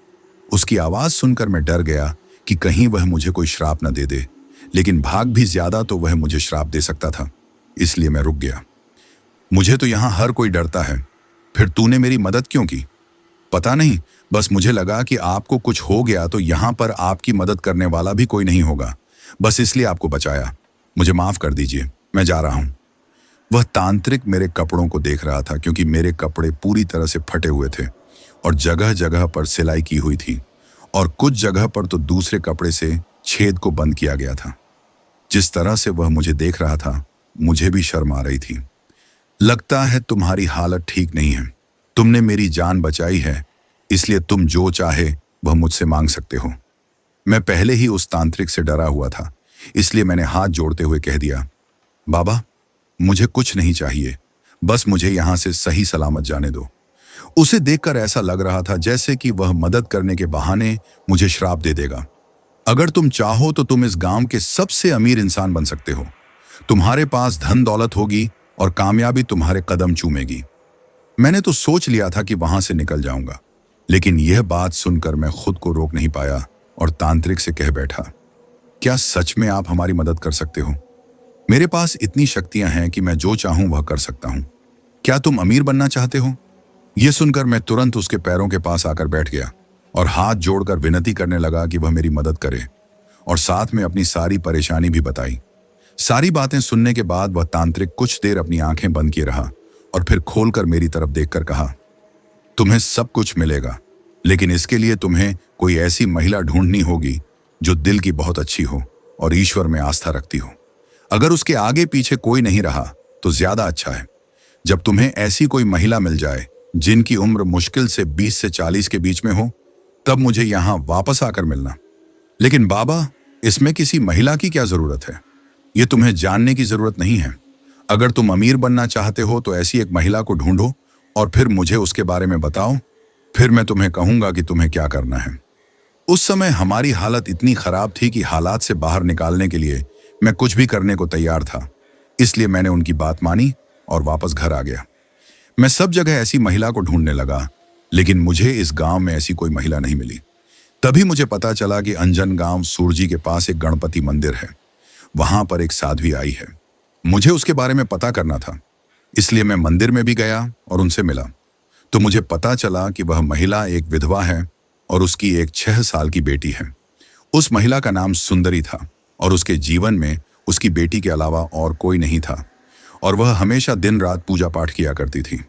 उसकी आवाज सुनकर मैं डर गया कि कहीं वह मुझे कोई श्राप न दे दे, लेकिन भाग भी ज्यादा तो वह मुझे श्राप दे सकता था, इसलिए मैं रुक गया। मुझे तो यहां हर कोई डरता है, फिर तूने मेरी मदद क्यों की? पता नहीं, बस मुझे लगा कि आपको कुछ हो गया तो यहां पर आपकी मदद करने वाला भी कोई नहीं होगा, बस इसलिए आपको बचाया। मुझे माफ कर दीजिए, मैं जा रहा हूं। वह तांत्रिक मेरे कपड़ों को देख रहा था क्योंकि मेरे कपड़े पूरी तरह से फटे हुए थे और जगह जगह पर सिलाई की हुई थी और कुछ जगह पर तो दूसरे कपड़े से छेद को बंद किया गया था। जिस तरह से वह मुझे देख रहा था, मुझे भी शर्म आ रही थी। लगता है तुम्हारी हालत ठीक नहीं है। तुमने मेरी जान बचाई है, इसलिए तुम जो चाहे वह मुझसे मांग सकते हो। मैं पहले ही उस तांत्रिक से डरा हुआ था, इसलिए मैंने हाथ जोड़ते हुए कह दिया, बाबा, मुझे कुछ नहीं चाहिए, बस मुझे यहां से सही सलामत जाने दो। उसे देखकर ऐसा लग रहा था जैसे कि वह मदद करने के बहाने मुझे श्राप दे देगा। अगर तुम चाहो तो तुम इस गांव के सबसे अमीर इंसान बन सकते हो। तुम्हारे पास धन दौलत होगी और कामयाबी तुम्हारे कदम चूमेगी। मैंने तो सोच लिया था कि वहां से निकल जाऊंगा, लेकिन यह बात सुनकर मैं खुद को रोक नहीं पाया और तांत्रिक से कह बैठा, क्या सच में आप हमारी मदद कर सकते हो? मेरे पास इतनी शक्तियां हैं कि मैं जो चाहूं वह कर सकता हूं। क्या तुम अमीर बनना चाहते हो? यह सुनकर मैं तुरंत उसके पैरों के पास आकर बैठ गया और हाथ जोड़कर विनती करने लगा कि वह मेरी मदद करे, और साथ में अपनी सारी परेशानी भी बताई। सारी बातें सुनने के बाद वह तांत्रिक कुछ देर अपनी आंखें बंद किए रहा और फिर खोलकर मेरी तरफ देखकर कहा, तुम्हें सब कुछ मिलेगा, लेकिन इसके लिए तुम्हें कोई ऐसी महिला ढूंढनी होगी जो दिल की बहुत अच्छी हो और ईश्वर में आस्था रखती हो। अगर उसके आगे पीछे कोई नहीं रहा तो ज्यादा अच्छा है। जब तुम्हें ऐसी कोई महिला मिल जाए जिनकी उम्र मुश्किल से 20 से 40 के बीच में हो, तब मुझे यहां वापस आकर मिलना। लेकिन बाबा, इसमें किसी महिला की क्या जरूरत है? यह तुम्हें जानने की जरूरत नहीं है। अगर तुम अमीर बनना चाहते हो तो ऐसी एक महिला को ढूंढो और फिर मुझे उसके बारे में बताओ, फिर मैं तुम्हें कहूंगा कि तुम्हें क्या करना है। उस समय हमारी हालत इतनी खराब थी कि हालात से बाहर निकालने के लिए मैं कुछ भी करने को तैयार था। इसलिए मैंने उनकी बात मानी और वापस घर आ गया। मैं सब जगह ऐसी महिला को ढूंढने लगा, लेकिन मुझे इस गांव में ऐसी कोई महिला नहीं मिली। तभी मुझे पता चला कि अंजन गांव सूरजी के पास एक गणपति मंदिर है। वहां पर एक साध्वी आई है। मुझे उसके बारे में पता करना था, इसलिए मैं मंदिर में भी गया और उनसे मिला। तो मुझे पता चला कि वह महिला एक विधवा है और उसकी एक 6 साल की बेटी है। उस महिला का नाम सुंदरी था और उसके जीवन में उसकी बेटी के अलावा और कोई नहीं था, और वह हमेशा दिन रात पूजा पाठ किया करती थी।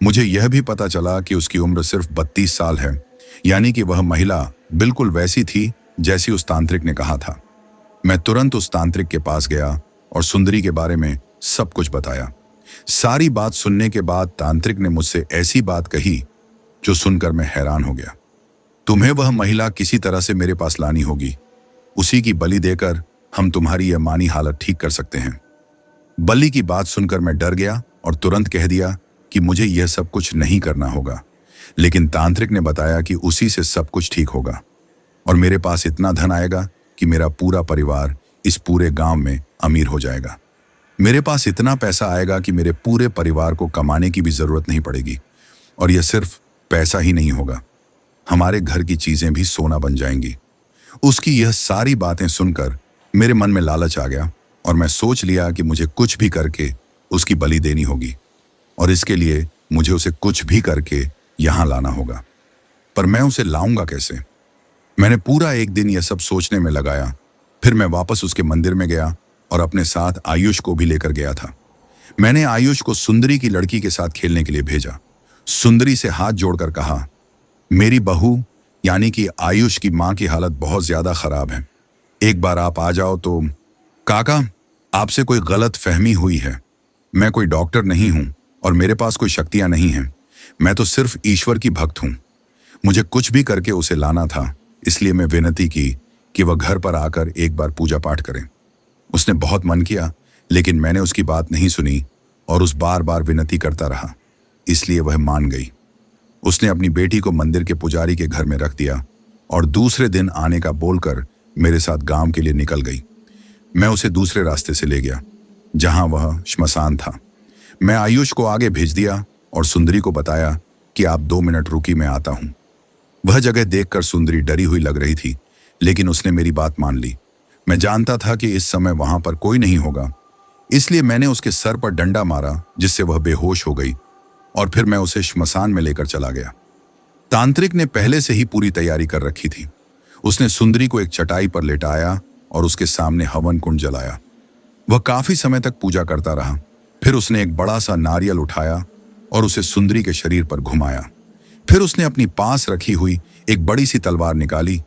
मुझे यह भी पता चला कि उसकी उम्र सिर्फ 32 साल है, यानी कि वह महिला बिल्कुल वैसी थी जैसी उस तांत्रिक ने कहा था। मैं तुरंत उस तांत्रिक के पास गया और सुंदरी के बारे में सब कुछ बताया। सारी बात सुनने के बाद तांत्रिक ने मुझसे ऐसी बात कही जो सुनकर मैं हैरान हो गया। तुम्हें वह महिला किसी तरह से मेरे पास लानी होगी। उसी की बलि देकर हम तुम्हारी यह मानी हालत ठीक कर सकते हैं। बलि की बात सुनकर मैं डर गया और तुरंत कह दिया कि मुझे यह सब कुछ नहीं करना होगा, लेकिन तांत्रिक ने बताया कि उसी से सब कुछ ठीक होगा और मेरे पास इतना धन आएगा कि मेरा पूरा परिवार इस पूरे गांव में अमीर हो जाएगा। मेरे पास इतना पैसा आएगा कि मेरे पूरे परिवार को कमाने की भी जरूरत नहीं पड़ेगी, और यह सिर्फ पैसा ही नहीं होगा, हमारे घर की चीजें भी सोना बन जाएंगी। उसकी यह सारी बातें सुनकर मेरे मन में लालच आ गया और मैं सोच लिया कि मुझे कुछ भी करके उसकी बलि देनी होगी, और इसके लिए मुझे उसे कुछ भी करके यहां लाना होगा। पर मैं उसे लाऊंगा कैसे? मैंने पूरा एक दिन यह सब सोचने में लगाया। फिर मैं वापस उसके मंदिर में गया और अपने साथ आयुष को भी लेकर गया था। मैंने आयुष को सुंदरी की लड़की के साथ खेलने के लिए भेजा। सुंदरी से हाथ जोड़कर कहा, मेरी बहू यानी कि आयुष की मां की हालत बहुत ज्यादा खराब है, एक बार आप आ जाओ तो। काका, आपसे कोई गलत फहमी हुई है। मैं कोई डॉक्टर नहीं हूं और मेरे पास कोई शक्तियां नहीं हैं। मैं तो सिर्फ ईश्वर की भक्त हूं। मुझे कुछ भी करके उसे लाना था, इसलिए मैं विनती की कि वह घर पर आकर एक बार पूजा पाठ करें। उसने बहुत मन किया, लेकिन मैंने उसकी बात नहीं सुनी और उस बार बार विनती करता रहा, इसलिए वह मान गई। उसने अपनी बेटी को मंदिर के पुजारी के घर में रख दिया और दूसरे दिन आने का बोलकर मेरे साथ गांव के लिए निकल गई। मैं उसे दूसरे रास्ते से ले गया जहां वह श्मशान था। मैं आयुष को आगे भेज दिया और सुंदरी को बताया कि आप 2 मिनट रुकी, मैं आता हूं। वह जगह देखकर सुंदरी डरी हुई लग रही थी, लेकिन उसने मेरी बात मान ली। मैं जानता था कि इस समय वहां पर कोई नहीं होगा, इसलिए मैंने उसके सर पर डंडा मारा जिससे वह बेहोश हो गई, और फिर मैं उसे श्मशान में लेकर चला गया। तांत्रिक ने पहले से ही पूरी तैयारी कर रखी थी। उसने सुंदरी को एक चटाई पर लेटाया और उसके सामने हवन कुंड जलाया। वह काफी समय तक पूजा करता रहा। फिर उसने एक बड़ा सा नारियल उठाया और उसे सुंदरी के शरीर पर घुमाया। फिर उसने अपनी पास रखी हुई एक बड़ी सी तलवार निकाली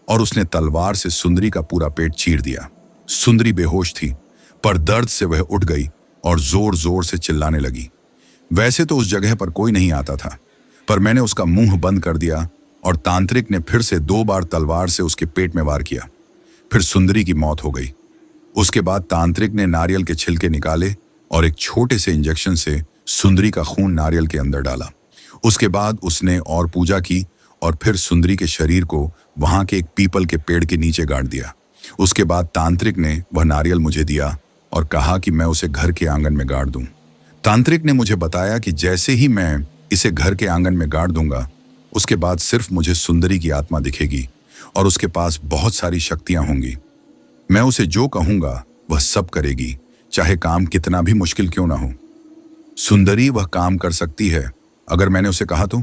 और उसने तलवार से सुंदरी का पूरा पेट चीर दिया। सुंदरी बेहोश थी, पर दर्द से वह उठ गई और जोर जोर से चिल्लाने लगी। वैसे तो उस जगह पर कोई नहीं आता था, पर मैंने उसका मुंह बंद कर दिया और तांत्रिक ने फिर से 2 बार तलवार से उसके पेट में वार किया। फिर सुंदरी की मौत हो गई। उसके बाद तांत्रिक ने नारियल के छिलके निकाले और एक छोटे से इंजेक्शन से सुंदरी का खून नारियल के अंदर डाला। उसके बाद उसने और पूजा की और फिर सुंदरी के शरीर को वहां के एक पीपल के पेड़ के नीचे गाड़ दिया। उसके बाद तांत्रिक ने वह नारियल मुझे दिया और कहा कि मैं उसे घर के आंगन में गाड़ दूं। तांत्रिक ने मुझे बताया कि जैसे ही मैं इसे घर के आंगन में गाड़ दूंगा, उसके बाद सिर्फ मुझे सुंदरी की आत्मा दिखेगी और उसके पास बहुत सारी शक्तियां होंगी। मैं उसे जो कहूंगा वह सब करेगी, चाहे काम कितना भी मुश्किल क्यों ना हो। सुंदरी वह काम कर सकती है अगर मैंने उसे कहा तो।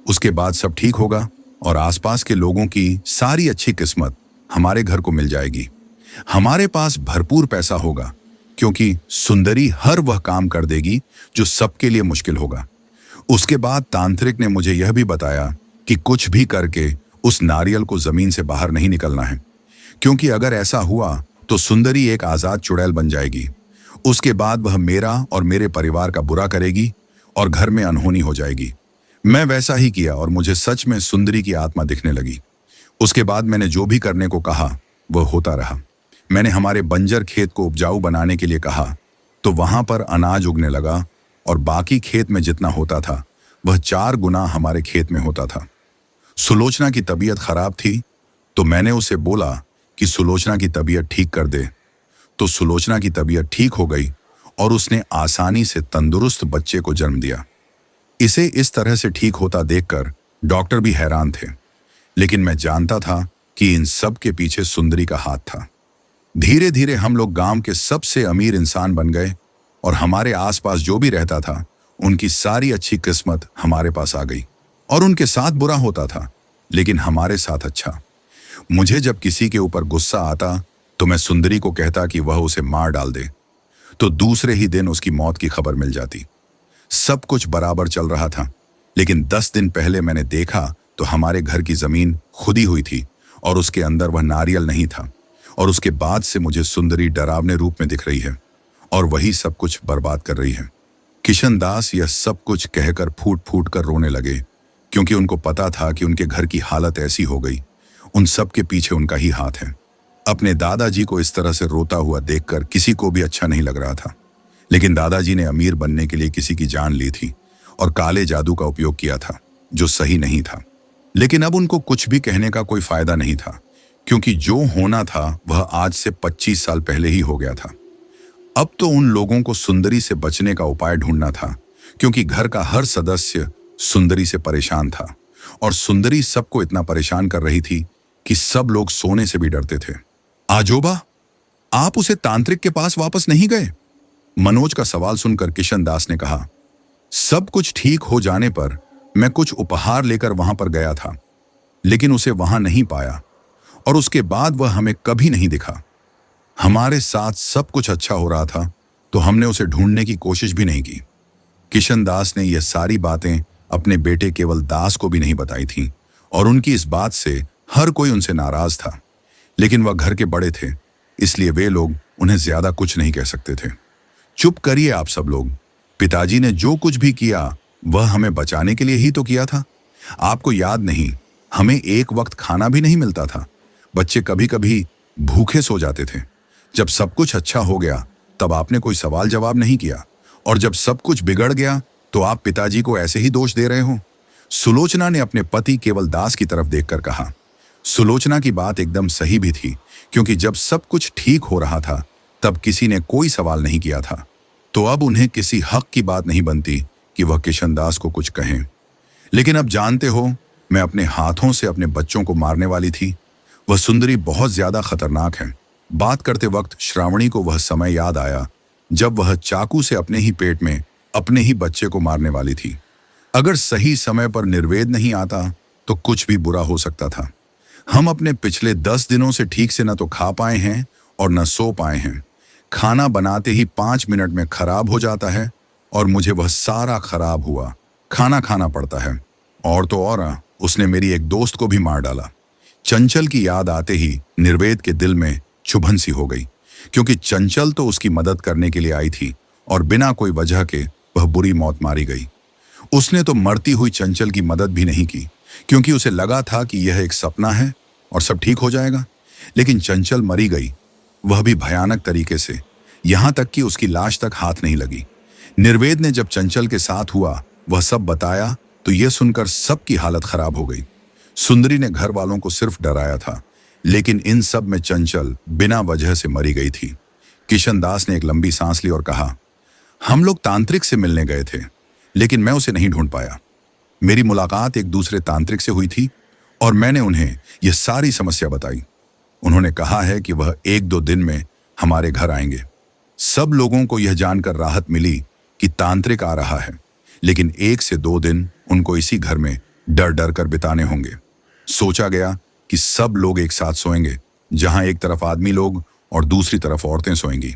उसके बाद सब ठीक होगा और आसपास के लोगों की सारी अच्छी किस्मत हमारे घर को मिल जाएगी। हमारे पास भरपूर पैसा होगा क्योंकि सुंदरी हर वह काम कर देगी जो सबके लिए मुश्किल होगा। उसके बाद तांत्रिक ने मुझे यह भी बताया कि कुछ भी करके उस नारियल को जमीन से बाहर नहीं निकलना है, क्योंकि अगर ऐसा हुआ तो सुंदरी एक आजाद चुड़ैल बन जाएगी। उसके बाद वह मेरा और मेरे परिवार का बुरा करेगी और घर में अनहोनी हो जाएगी। मैं वैसा ही किया और मुझे सच में सुंदरी की आत्मा दिखने लगी। उसके बाद मैंने जो भी करने को कहा वह होता रहा। मैंने हमारे बंजर खेत को उपजाऊ बनाने के लिए कहा तो वहां पर अनाज उगने लगा और बाकी खेत में जितना होता था वह 4 गुना हमारे खेत में होता था। सुलोचना की तबीयत खराब थी तो मैंने उसे बोला कि सुलोचना की तबीयत ठीक कर दे, तो सुलोचना की तबीयत ठीक हो गई और उसने आसानी से तंदुरुस्त बच्चे को जन्म दिया। इसे इस तरह से ठीक होता देखकर डॉक्टर भी हैरान थे, लेकिन मैं जानता था कि इन सब के पीछे सुंदरी का हाथ था। धीरे धीरे हम लोग गांव के सबसे अमीर इंसान बन गए और हमारे आसपास जो भी रहता था उनकी सारी अच्छी किस्मत हमारे पास आ गई और उनके साथ बुरा होता था, लेकिन हमारे साथ अच्छा। मुझे जब किसी के ऊपर गुस्सा आता तो मैं सुंदरी को कहता कि वह उसे मार डाल दे, तो दूसरे ही दिन उसकी मौत की खबर मिल जाती। सब कुछ बराबर चल रहा था, लेकिन 10 दिन पहले मैंने देखा तो हमारे घर की जमीन खुदी हुई थी और उसके अंदर वह नारियल नहीं था। और उसके बाद से मुझे सुंदरी डरावने रूप में दिख रही है और वही सब कुछ बर्बाद कर रही है। किशन दास यह सब कुछ कहकर फूट फूट कर रोने लगे, क्योंकि उनको पता था कि उनके घर की हालत ऐसी हो गई। उन सब के पीछे उनका ही हाथ है। अपने दादाजी को इस तरह से रोता हुआ देखकर किसी को भी अच्छा नहीं लग रहा था, लेकिन दादाजी ने अमीर बनने के लिए किसी की जान ली थी और काले जादू का उपयोग किया था, जो सही नहीं था। लेकिन अब उनको कुछ भी कहने का कोई फायदा नहीं था, क्योंकि जो होना था वह आज से 25 साल पहले ही हो गया था। अब तो उन लोगों को सुंदरी से बचने का उपाय ढूंढना था, क्योंकि घर का हर सदस्य सुंदरी से परेशान था और सुंदरी सबको इतना परेशान कर रही थी कि सब लोग सोने से भी डरते थे। आजोबा, आप उसे तांत्रिक के पास वापस नहीं गए? मनोज का सवाल सुनकर किशन दास ने कहा, सब कुछ ठीक हो जाने पर मैं कुछ उपहार लेकर वहां पर गया था, लेकिन उसे वहां नहीं पाया और उसके बाद वह हमें कभी नहीं दिखा। हमारे साथ सब कुछ अच्छा हो रहा था तो हमने उसे ढूंढने की कोशिश भी नहीं की। किशन दास ने यह सारी बातें अपने बेटे केवल दास को भी नहीं बताई थीं और उनकी इस बात से हर कोई उनसे नाराज था, लेकिन वह घर के बड़े थे, इसलिए वे लोग उन्हें ज्यादा कुछ नहीं कह सकते थे। चुप करिए आप सब लोग, पिताजी ने जो कुछ भी किया वह हमें बचाने के लिए ही तो किया था। आपको याद नहीं, हमें एक वक्त खाना भी नहीं मिलता था, बच्चे कभी कभी भूखे सो जाते थे। जब सब कुछ अच्छा हो गया तब आपने कोई सवाल जवाब नहीं किया, और जब सब कुछ बिगड़ गया तो आप पिताजी को ऐसे ही दोष दे रहे हो। सुलोचना ने अपने पति केवल दास की तरफ देखकर कहा। सुलोचना की बात एकदम सही भी थी, क्योंकि जब सब कुछ ठीक हो रहा था तब किसी ने कोई सवाल नहीं किया था, तो अब उन्हें किसी हक की बात नहीं बनती कि वह किशन दास को कुछ कहें। लेकिन अब जानते हो, मैं अपने हाथों से अपने बच्चों को मारने वाली थी। वह सुंदरी बहुत ज्यादा खतरनाक है। बात करते वक्त श्रावणी को वह समय याद आया जब वह चाकू से अपने ही पेट में अपने ही बच्चे को मारने वाली थी। अगर सही समय पर निर्वेद नहीं आता तो कुछ भी बुरा हो सकता था। हम अपने पिछले 10 दिनों से ठीक से न तो खा पाए हैं और न सो पाए हैं। खाना बनाते ही 5 मिनट में खराब हो जाता है और मुझे वह सारा खराब हुआ खाना खाना पड़ता है। और तो और उसने मेरी एक दोस्त को भी मार डाला। चंचल की याद आते ही निर्वेद के दिल में चुभन सी हो गई, क्योंकि चंचल तो उसकी मदद करने के लिए आई थी और बिना कोई वजह के वह बुरी मौत मारी गई। उसने तो मरती हुई चंचल की मदद भी नहीं की, क्योंकि उसे लगा था कि यह एक सपना है और सब ठीक हो जाएगा। लेकिन चंचल मरी गई, वह भी भयानक तरीके से, यहां तक कि उसकी लाश तक हाथ नहीं लगी। निर्वेद ने जब चंचल के साथ हुआ वह सब बताया तो यह सुनकर सबकी हालत खराब हो गई। सुंदरी ने घर वालों को सिर्फ डराया था, लेकिन इन सब में चंचल बिना वजह से मरी गई थी। किशन दास ने एक लंबी सांस ली और कहा, हम लोग तांत्रिक से मिलने गए थे, लेकिन मैं उसे नहीं ढूंढ पाया। मेरी मुलाकात एक दूसरे तांत्रिक से हुई थी और मैंने उन्हें यह सारी समस्या बताई। उन्होंने कहा है कि वह 1-2 दिन में हमारे घर आएंगे। सब लोगों को यह जानकर राहत मिली कि तांत्रिक आ रहा है, लेकिन 1 से 2 दिन उनको इसी घर में डर डर कर बिताने होंगे। सोचा गया कि सब लोग एक साथ सोएंगे, जहां एक तरफ आदमी लोग और दूसरी तरफ औरतें सोएंगी।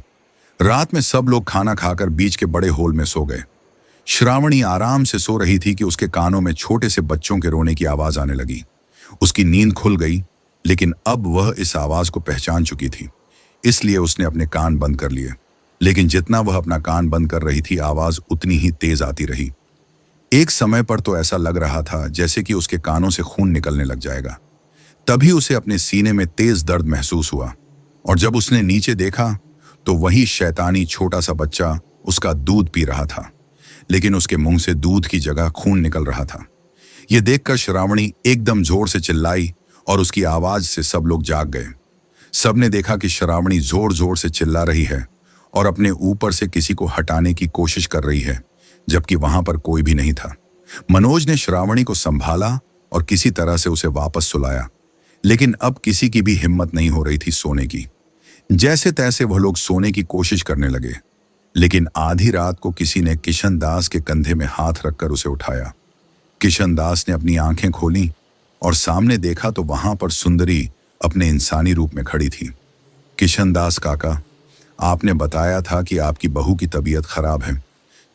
रात में सब लोग खाना खाकर बीच के बड़े हॉल में सो गए। श्रावणी आराम से सो रही थी कि उसके कानों में छोटे से बच्चों के रोने की आवाज आने लगी। उसकी नींद खुल गई, लेकिन अब वह इस आवाज को पहचान चुकी थी, इसलिए उसने अपने कान बंद कर लिए। लेकिन जितना वह अपना कान बंद कर रही थी, आवाज उतनी ही तेज आती रही। एक समय पर तो ऐसा लग रहा था जैसे कि उसके कानों से खून निकलने लग जाएगा। तभी उसे अपने सीने में तेज दर्द महसूस हुआ, और जब उसने नीचे देखा तो वही शैतानी छोटा सा बच्चा उसका दूध पी रहा था, लेकिन उसके मुंह से दूध की जगह खून निकल रहा था। यह देखकर श्रावणी एकदम जोर से चिल्लाई और उसकी आवाज से सब लोग जाग गए। सबने देखा कि श्रावणी जोर जोर से चिल्ला रही है और अपने ऊपर से किसी को हटाने की कोशिश कर रही है, जबकि वहां पर कोई भी नहीं था। मनोज ने श्रावणी को संभाला और किसी तरह से उसे वापस सुलाया, लेकिन अब किसी की भी हिम्मत नहीं हो रही थी सोने की। जैसे तैसे वह लोग सोने की कोशिश करने लगे, लेकिन आधी रात को किसी ने किशन दास के कंधे में हाथ रखकर उसे उठाया। किशन दास ने अपनी आंखें खोली और सामने देखा तो वहां पर सुंदरी अपने इंसानी रूप में खड़ी थी। किशन दास काका, आपने बताया था कि आपकी बहू की तबीयत खराब है।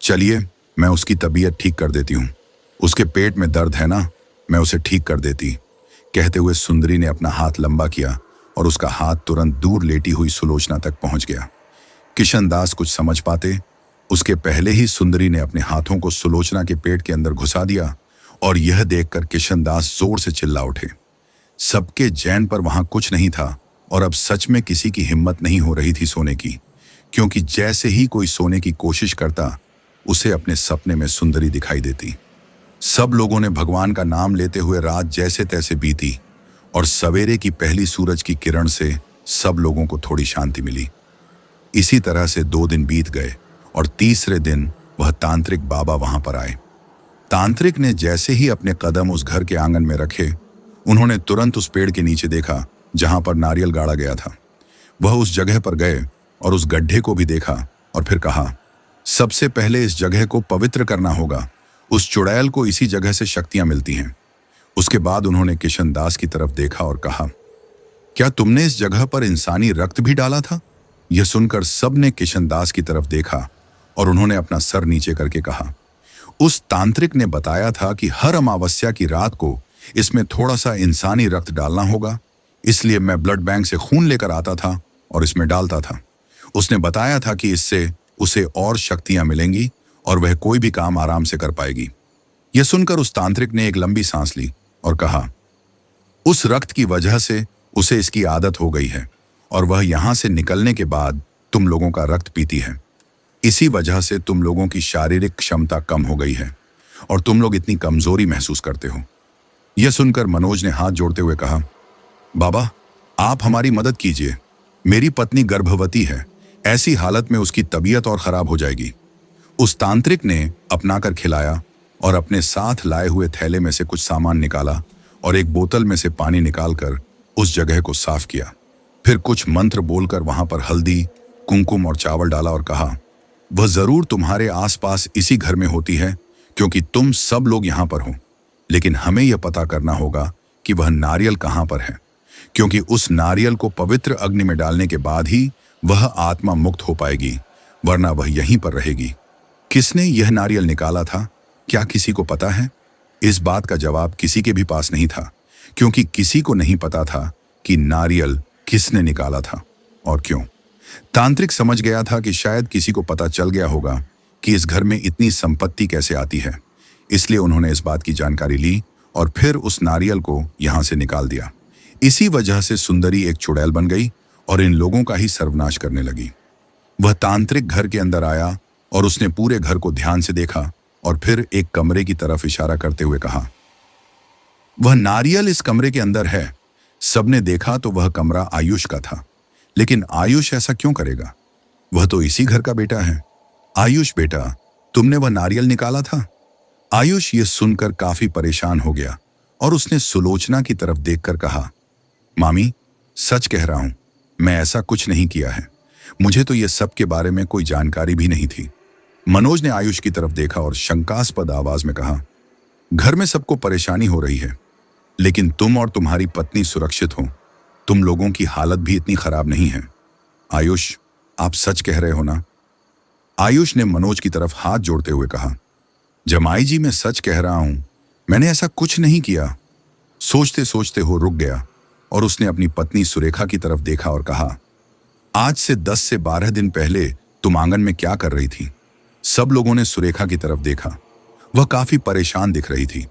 चलिए, मैं उसकी तबीयत ठीक कर देती हूँ। उसके पेट में दर्द है ना, मैं उसे ठीक कर देती। कहते हुए सुंदरी ने अपना हाथ लंबा किया और उसका हाथ तुरंत दूर लेटी हुई सुलोचना तक पहुंच गया। किशन दास कुछ समझ पाते उसके पहले ही सुंदरी ने अपने हाथों को सुलोचना के पेट के अंदर घुसा दिया, और यह देखकर किशन दास जोर से चिल्ला उठे। सबके चैन पर वहां कुछ नहीं था, और अब सच में किसी की हिम्मत नहीं हो रही थी सोने की, क्योंकि जैसे ही कोई सोने की कोशिश करता उसे अपने सपने में सुंदरी दिखाई देती। सब लोगों ने भगवान का नाम लेते हुए रात जैसे तैसे बीती, और सवेरे की पहली सूरज की किरण से सब लोगों को थोड़ी शांति मिली। इसी तरह से 2 दिन बीत गए और तीसरे दिन वह तांत्रिक बाबा वहां पर आए। तांत्रिक ने जैसे ही अपने कदम उस घर के आंगन में रखे, उन्होंने तुरंत उस पेड़ के नीचे देखा जहां पर नारियल गाड़ा गया था। वह उस जगह पर गए और उस गड्ढे को भी देखा और फिर कहा, सबसे पहले इस जगह को पवित्र करना होगा। उस चुड़ैल को इसी जगह से शक्तियां मिलती हैं। उसके बाद उन्होंने किशन दास की तरफ देखा और कहा, क्या तुमने इस जगह पर इंसानी रक्त भी डाला था? यह सुनकर सबने किशन दास की तरफ देखा और उन्होंने अपना सर नीचे करके कहा, उस तांत्रिक ने बताया था कि हर अमावस्या की रात को इसमें थोड़ा सा इंसानी रक्त डालना होगा, इसलिए मैं ब्लड बैंक से खून लेकर आता था और इसमें डालता था। उसने बताया था कि इससे उसे और शक्तियां मिलेंगी और वह कोई भी काम आराम से कर पाएगी। यह सुनकर उस तांत्रिक ने एक लंबी सांस ली और कहा, उस रक्त की वजह से उसे इसकी आदत हो गई है और वह यहां से निकलने के बाद तुम लोगों का रक्त पीती है। इसी वजह से तुम लोगों की शारीरिक क्षमता कम हो गई है और तुम लोग इतनी कमजोरी महसूस करते हो। यह सुनकर मनोज ने हाथ जोड़ते हुए कहा, बाबा, आप हमारी मदद कीजिए। मेरी पत्नी गर्भवती है, ऐसी हालत में उसकी तबीयत और खराब हो जाएगी। उस तांत्रिक ने अपनाकर खिलाया और अपने साथ लाए हुए थैले में से कुछ सामान निकाला और एक बोतल में से पानी निकालकर उस जगह को साफ किया। फिर कुछ मंत्र बोलकर वहां पर हल्दी, कुमकुम और चावल डाला और कहा, वह जरूर तुम्हारे आसपास इसी घर में होती है, क्योंकि तुम सब लोग यहां पर हो। लेकिन हमें यह पता करना होगा कि वह नारियल कहां पर है, क्योंकि उस नारियल को पवित्र अग्नि में डालने के बाद ही वह आत्मा मुक्त हो पाएगी, वरना वह यहीं पर रहेगी। किसने यह नारियल निकाला था, क्या किसी को पता है? इस बात का जवाब किसी के भी पास नहीं था, क्योंकि किसी को नहीं पता था कि नारियल किसने निकाला था और क्यों। तांत्रिक समझ गया था कि शायद किसी को पता चल गया होगा कि इस घर में इतनी संपत्ति कैसे आती है, इसलिए उन्होंने इस बात की जानकारी ली और फिर उस नारियल को यहां से निकाल दिया। इसी वजह से सुंदरी एक चुड़ैल बन गई और इन लोगों का ही सर्वनाश करने लगी। वह तांत्रिक घर के अंदर आया और उसने पूरे घर को ध्यान से देखा और फिर एक कमरे की तरफ इशारा करते हुए कहा, वह नारियल इस कमरे के अंदर है। सबने देखा तो वह कमरा आयुष का था। लेकिन आयुष ऐसा क्यों करेगा? वह तो इसी घर का बेटा है। आयुष बेटा, तुमने वह नारियल निकाला था? आयुष ये सुनकर काफी परेशान हो गया और उसने सुलोचना की तरफ देखकर कहा, मामी, सच कह रहा हूं, मैं ऐसा कुछ नहीं किया है। मुझे तो यह सब के बारे में कोई जानकारी भी नहीं थी। मनोज ने आयुष की तरफ देखा और शंकास्पद आवाज में कहा, घर में सबको परेशानी हो रही है, लेकिन तुम और तुम्हारी पत्नी सुरक्षित हो। तुम लोगों की हालत भी इतनी खराब नहीं है। आयुष, आप सच कह रहे हो ना? आयुष ने मनोज की तरफ हाथ जोड़ते हुए कहा, जमाई जी, मैं सच कह रहा हूं, मैंने ऐसा कुछ नहीं किया। सोचते सोचते हो रुक गया और उसने अपनी पत्नी सुरेखा की तरफ देखा और कहा, आज से 10 से 12 दिन पहले तुम आंगन में क्या कर रही थी? सब लोगों ने सुरेखा की तरफ देखा। वह काफी परेशान दिख रही थी।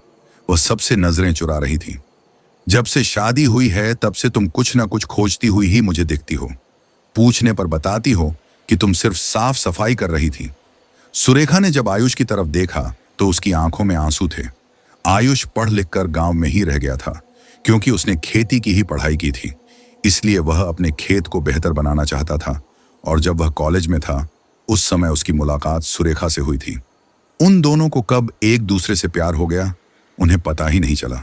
वह सबसे नजरें चुरा रही थी। जब से शादी हुई है तब से तुम कुछ ना कुछ खोजती हुई ही मुझे दिखती हो। पूछने पर बताती हो कि तुम सिर्फ साफ सफाई कर रही थी। सुरेखा ने जब आयुष की तरफ देखा तो उसकी आंखों में आंसू थे। आयुष पढ़ लिख कर गांव में ही रह गया था, क्योंकि उसने खेती की ही पढ़ाई की थी। इसलिए वह अपने खेत को बेहतर बनाना चाहता था। और जब वह कॉलेज में था उस समय उसकी मुलाकात सुरेखा से हुई थी। उन दोनों को कब एक दूसरे से प्यार हो गया, उन्हें पता ही नहीं चला।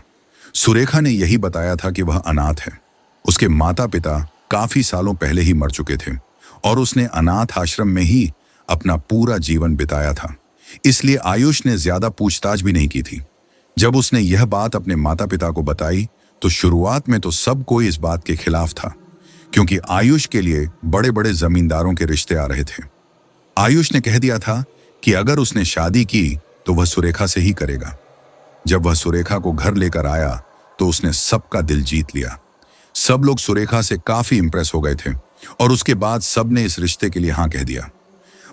सुरेखा ने यही बताया था कि वह अनाथ है। उसके माता पिता काफी सालों पहले ही मर चुके थे और उसने अनाथ आश्रम में ही अपना पूरा जीवन बिताया था। इसलिए आयुष ने ज्यादा पूछताछ भी नहीं की थी। जब उसने यह बात अपने माता पिता को बताई तो शुरुआत में तो सब कोई इस बात के खिलाफ था, क्योंकि आयुष के लिए बड़े बड़े जमींदारों के रिश्ते आ रहे थे। आयुष ने कह दिया था कि अगर उसने शादी की तो वह सुरेखा से ही करेगा। जब वह सुरेखा को घर लेकर आया तो उसने सबका दिल जीत लिया। सब लोग सुरेखा से काफी इंप्रेस हो गए थे और उसके बाद सबने इस रिश्ते के लिए हाँ कह दिया।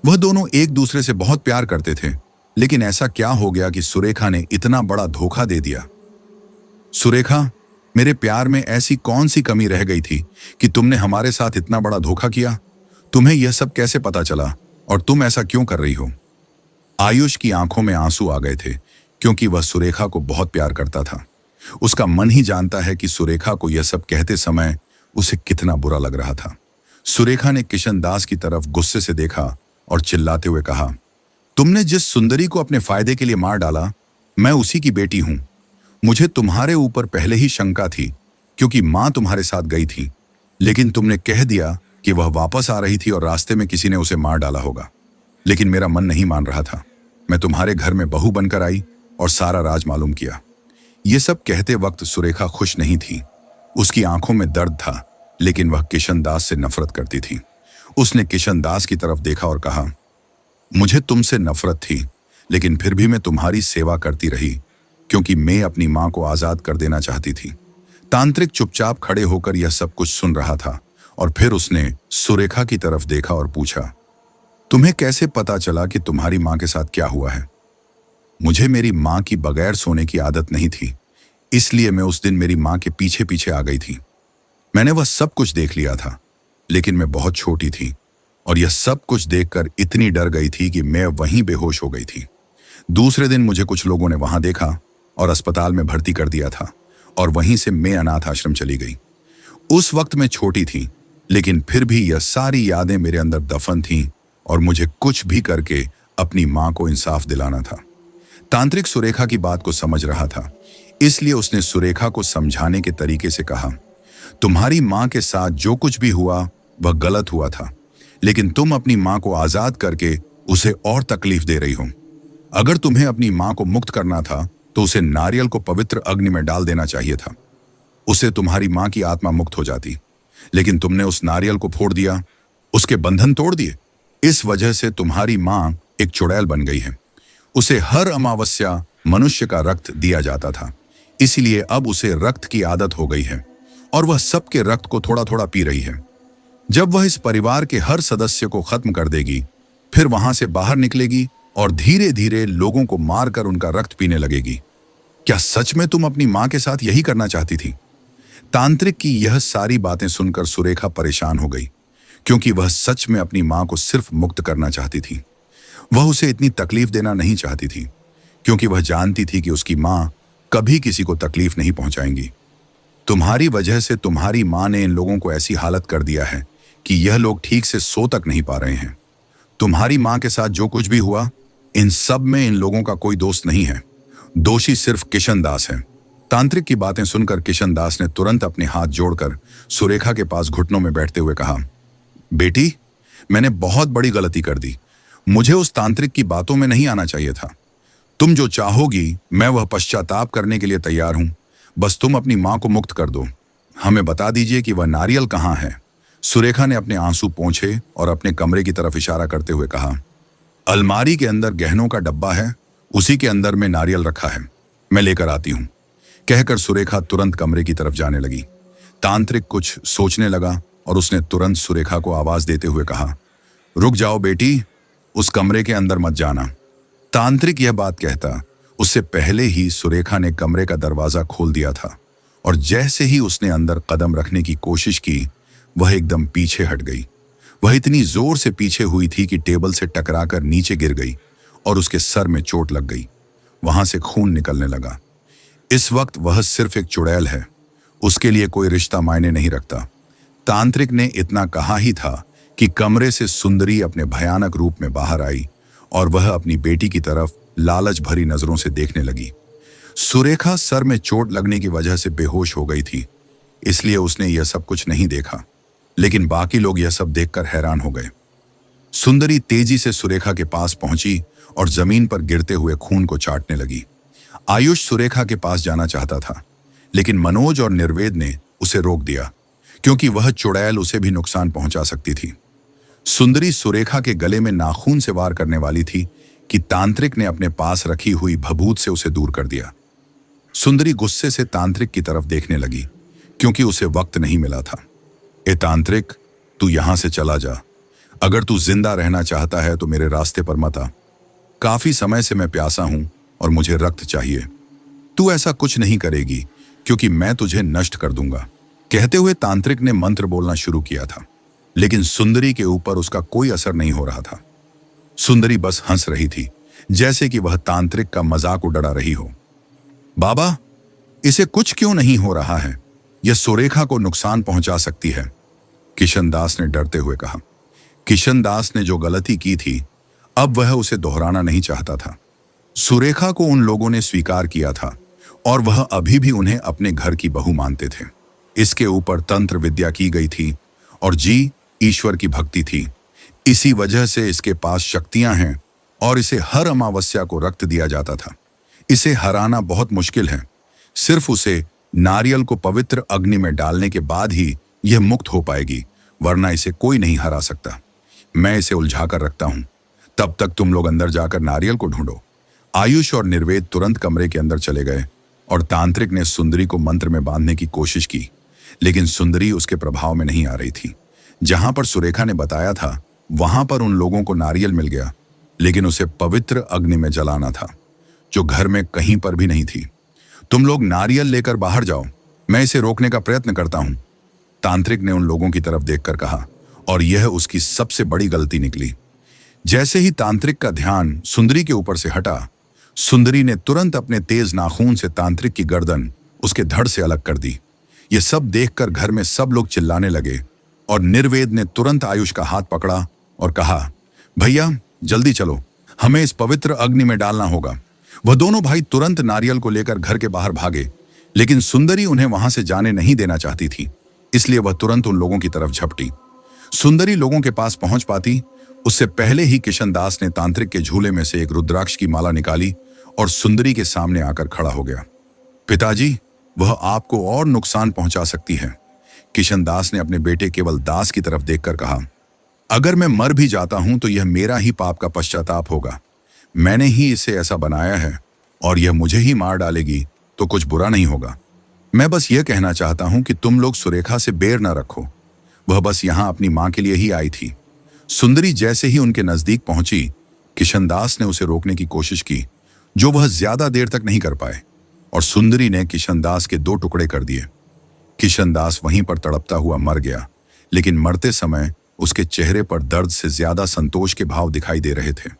वह दोनों एक दूसरे से बहुत प्यार करते थे, लेकिन ऐसा क्या हो गया कि सुरेखा ने इतना बड़ा धोखा दे दिया? सुरेखा, मेरे प्यार में ऐसी कौन सी कमी रह गई थी कि तुमने हमारे साथ इतना बड़ा धोखा किया? तुम्हें यह सब कैसे पता चला और तुम ऐसा क्यों कर रही हो? आयुष की आंखों में आंसू आ गए थे, क्योंकि वह सुरेखा को बहुत प्यार करता था। उसका मन ही जानता है कि सुरेखा को यह सब कहते समय उसे कितना बुरा लग रहा था। सुरेखा ने किशन दास की तरफ गुस्से से देखा और चिल्लाते हुए कहा, तुमने जिस सुंदरी को अपने फायदे के लिए मार डाला, मैं उसी की बेटी हूं। मुझे तुम्हारे ऊपर पहले ही शंका थी, क्योंकि मां तुम्हारे साथ गई थी, लेकिन तुमने कह दिया कि वह वापस आ रही थी और रास्ते में किसी ने उसे मार डाला होगा। लेकिन मेरा मन नहीं मान रहा था। मैं तुम्हारे घर में बहू बनकर आई और सारा राज मालूम किया। ये सब कहते वक्त सुरेखा खुश नहीं थी। उसकी आंखों में दर्द था, लेकिन वह किशन दास से नफरत करती थी। उसने किशन दास की तरफ देखा और कहा, मुझे तुमसे नफरत थी, लेकिन फिर भी मैं तुम्हारी सेवा करती रही, क्योंकि मैं अपनी मां को आजाद कर देना चाहती थी। तांत्रिक चुपचाप खड़े होकर यह सब कुछ सुन रहा था और फिर उसने सुरेखा की तरफ देखा और पूछा, तुम्हें कैसे पता चला कि तुम्हारी मां के साथ क्या हुआ है? मुझे मेरी मां की बगैर सोने की आदत नहीं थी, इसलिए मैं उस दिन मेरी मां के पीछे पीछे आ गई थी। मैंने वह सब कुछ देख लिया था, लेकिन मैं बहुत छोटी थी और यह सब कुछ देखकर इतनी डर गई थी कि मैं वहीं बेहोश हो गई थी। दूसरे दिन मुझे कुछ लोगों ने वहां देखा और अस्पताल में भर्ती कर दिया था और वहीं से मैं अनाथ आश्रम चली गई। उस वक्त मैं छोटी थी, लेकिन फिर भी यह सारी यादें मेरे अंदर दफन थीं और मुझे कुछ भी करके अपनी मां को इंसाफ दिलाना था। तांत्रिक सुरेखा की बात को समझ रहा था, इसलिए उसने सुरेखा को समझाने के तरीके से कहा, तुम्हारी मां के साथ जो कुछ भी हुआ वह गलत हुआ था, लेकिन तुम अपनी मां को आजाद करके उसे और तकलीफ दे रही हो। अगर तुम्हें अपनी मां को मुक्त करना था तो उसे नारियल को पवित्र अग्नि में डाल देना चाहिए था। उससे तुम्हारी मां की आत्मा मुक्त हो जाती, लेकिन तुमने उस नारियल को फोड़ दिया, उसके बंधन तोड़ दिए। इस वजह से तुम्हारी मां एक चुड़ैल बन गई है। उसे हर अमावस्या मनुष्य का रक्त दिया जाता था, इसलिए अब उसे रक्त की आदत हो गई है और वह सबके रक्त को थोड़ा थोड़ा पी रही है। जब वह इस परिवार के हर सदस्य को खत्म कर देगी, फिर वहां से बाहर निकलेगी और धीरे धीरे लोगों को मारकर उनका रक्त पीने लगेगी। क्या सच में तुम अपनी मां के साथ यही करना चाहती थी? तांत्रिक की यह सारी बातें सुनकर सुरेखा परेशान हो गई, क्योंकि वह सच में अपनी मां को सिर्फ मुक्त करना चाहती थी। वह उसे इतनी तकलीफ देना नहीं चाहती थी, क्योंकि वह जानती थी कि उसकी मां कभी किसी को तकलीफ नहीं पहुंचाएंगी। तुम्हारी वजह से तुम्हारी मां ने इन लोगों को ऐसी हालत कर दिया है कि यह लोग ठीक से सो तक नहीं पा रहे हैं। तुम्हारी मां के साथ जो कुछ भी हुआ, इन सब में इन लोगों का कोई दोस्त नहीं है। दोषी सिर्फ किशन दास है। तांत्रिक की बातें सुनकर किशन दास ने तुरंत अपने हाथ जोड़कर सुरेखा के पास घुटनों में बैठते हुए कहा, बेटी, मैंने बहुत बड़ी गलती कर दी। मुझे उस तांत्रिक की बातों में नहीं आना चाहिए था। तुम जो चाहोगी मैं वह पश्चाताप करने के लिए तैयार हूं। बस तुम अपनी मां को मुक्त कर दो। हमें बता दीजिए कि वह नारियल कहाँ है। सुरेखा ने अपने आंसू पोंछे और अपने कमरे की तरफ इशारा करते हुए कहा, अलमारी के अंदर गहनों का डब्बा है, उसी के अंदर में नारियल रखा है, मैं लेकर आती हूं। कहकर सुरेखा तुरंत कमरे की तरफ जाने लगी। तांत्रिक कुछ सोचने लगा और उसने तुरंत सुरेखा को आवाज देते हुए कहा, रुक जाओ बेटी, उस कमरे के अंदर मत जाना। तांत्रिक यह बात कहता उससे पहले ही सुरेखा ने कमरे का दरवाजा खोल दिया था, और जैसे ही उसने अंदर कदम रखने की कोशिश की, वह एकदम पीछे हट गई। वह इतनी जोर से पीछे हुई थी कि टेबल से टकराकर नीचे गिर गई और उसके सर में चोट लग गई। वहां से खून निकलने लगा। इस वक्त वह सिर्फ एक चुड़ैल है, उसके लिए कोई रिश्ता मायने नहीं रखता। तांत्रिक ने इतना कहा ही था कि कमरे से सुंदरी अपने भयानक रूप में बाहर आई और वह अपनी बेटी की तरफ लालच भरी नजरों से देखने लगी। सुरेखा सर में चोट लगने की वजह से बेहोश हो गई थी, इसलिए उसने यह सब कुछ नहीं देखा, लेकिन बाकी लोग यह सब देखकर हैरान हो गए। सुंदरी तेजी से सुरेखा के पास पहुंची और जमीन पर गिरते हुए खून को चाटने लगी। आयुष सुरेखा के पास जाना चाहता था, लेकिन मनोज और निर्वेद ने उसे रोक दिया, क्योंकि वह चुड़ैल उसे भी नुकसान पहुंचा सकती थी। सुंदरी सुरेखा के गले में नाखून से वार करने वाली थी कि तांत्रिक ने अपने पास रखी हुई भभूत से उसे दूर कर दिया। सुंदरी गुस्से से तांत्रिक की तरफ देखने लगी, क्योंकि उसे वक्त नहीं मिला था। ए तांत्रिक, तू यहां से चला जा। अगर तू जिंदा रहना चाहता है तो मेरे रास्ते पर मत आ। काफी समय से मैं प्यासा हूं और मुझे रक्त चाहिए। तू ऐसा कुछ नहीं करेगी, क्योंकि मैं तुझे नष्ट कर दूंगा। कहते हुए तांत्रिक ने मंत्र बोलना शुरू किया था, लेकिन सुंदरी के ऊपर उसका कोई असर नहीं हो रहा था। सुंदरी बस हंस रही थी, जैसे कि वह तांत्रिक का मजाक उड़ा रही हो। बाबा, इसे कुछ क्यों नहीं हो रहा है? यह सुरेखा को नुकसान पहुंचा सकती है, किशन दास ने डरते हुए कहा। किशन दास ने जो गलती की थी, अब वह उसे दोहराना नहीं चाहता था। सुरेखा को उन लोगों ने स्वीकार किया था और वह अभी भी उन्हें अपने घर की बहू मानते थे। इसके ऊपर तंत्र विद्या की गई थी और जी ईश्वर की भक्ति थी। इसी वजह से इसके पास शक्तियां हैं और इसे हर अमावस्या को रक्त दिया जाता था। इसे हराना बहुत मुश्किल है। सिर्फ उसे नारियल को पवित्र अग्नि में डालने के बाद ही यह मुक्त हो पाएगी, वरना इसे कोई नहीं हरा सकता। मैं इसे उलझा कर रखता हूं, तब तक तुम लोग अंदर जाकर नारियल को ढूंढो। आयुष और निर्वेद तुरंत कमरे के अंदर चले गए और तांत्रिक ने सुंदरी को मंत्र में बांधने की कोशिश की, लेकिन सुंदरी उसके प्रभाव में नहीं आ रही थी। जहां पर सुरेखा ने बताया था, वहां पर उन लोगों को नारियल मिल गया, लेकिन उसे पवित्र अग्नि में जलाना था, जो घर में कहीं पर भी नहीं थी। तुम लोग नारियल लेकर बाहर जाओ, मैं इसे रोकने का प्रयत्न करता हूं, तांत्रिक ने उन लोगों की तरफ देखकर कहा, और यह उसकी सबसे बड़ी गलती निकली। जैसे ही तांत्रिक का ध्यान सुंदरी के ऊपर से हटा, सुंदरी ने तुरंत अपने तेज नाखून से तांत्रिक की गर्दन उसके धड़ से अलग कर दी। यह सब देखकर घर में सब लोग चिल्लाने लगे और निर्वेद ने तुरंत आयुष का हाथ पकड़ा और कहा, भैया जल्दी चलो, हमें इस पवित्र अग्नि में डालना होगा। वह दोनों भाई तुरंत नारियल को लेकर घर के बाहर भागे, लेकिन सुंदरी उन्हें वहां से जाने नहीं देना चाहती थी, इसलिए वह तुरंत उन लोगों की तरफ झपटी। सुंदरी लोगों के पास पहुंच पाती उससे पहले ही किशन दास ने तांत्रिक के झूले में से एक रुद्राक्ष की माला निकाली और सुंदरी के सामने आकर खड़ा हो गया। पिताजी, वह आपको और नुकसान पहुंचा सकती है, किशन दास ने अपने बेटे केवल दास की तरफ देखकर कहा। अगर मैं मर भी जाता हूं तो यह मेरा ही पाप का पश्चाताप होगा। मैंने ही इसे ऐसा बनाया है और यह मुझे ही मार डालेगी तो कुछ बुरा नहीं होगा। मैं बस यह कहना चाहता हूं कि तुम लोग सुरेखा से बैर न रखो, वह बस यहां अपनी मां के लिए ही आई थी। सुंदरी जैसे ही उनके नजदीक पहुंची, किशनदास ने उसे रोकने की कोशिश की, जो वह ज्यादा देर तक नहीं कर पाए, और सुंदरी ने किशनदास के 2 टुकड़े कर दिए। किशनदास वहीं पर तड़पता हुआ मर गया, लेकिन मरते समय उसके चेहरे पर दर्द से ज्यादा संतोष के भाव दिखाई दे रहे थे।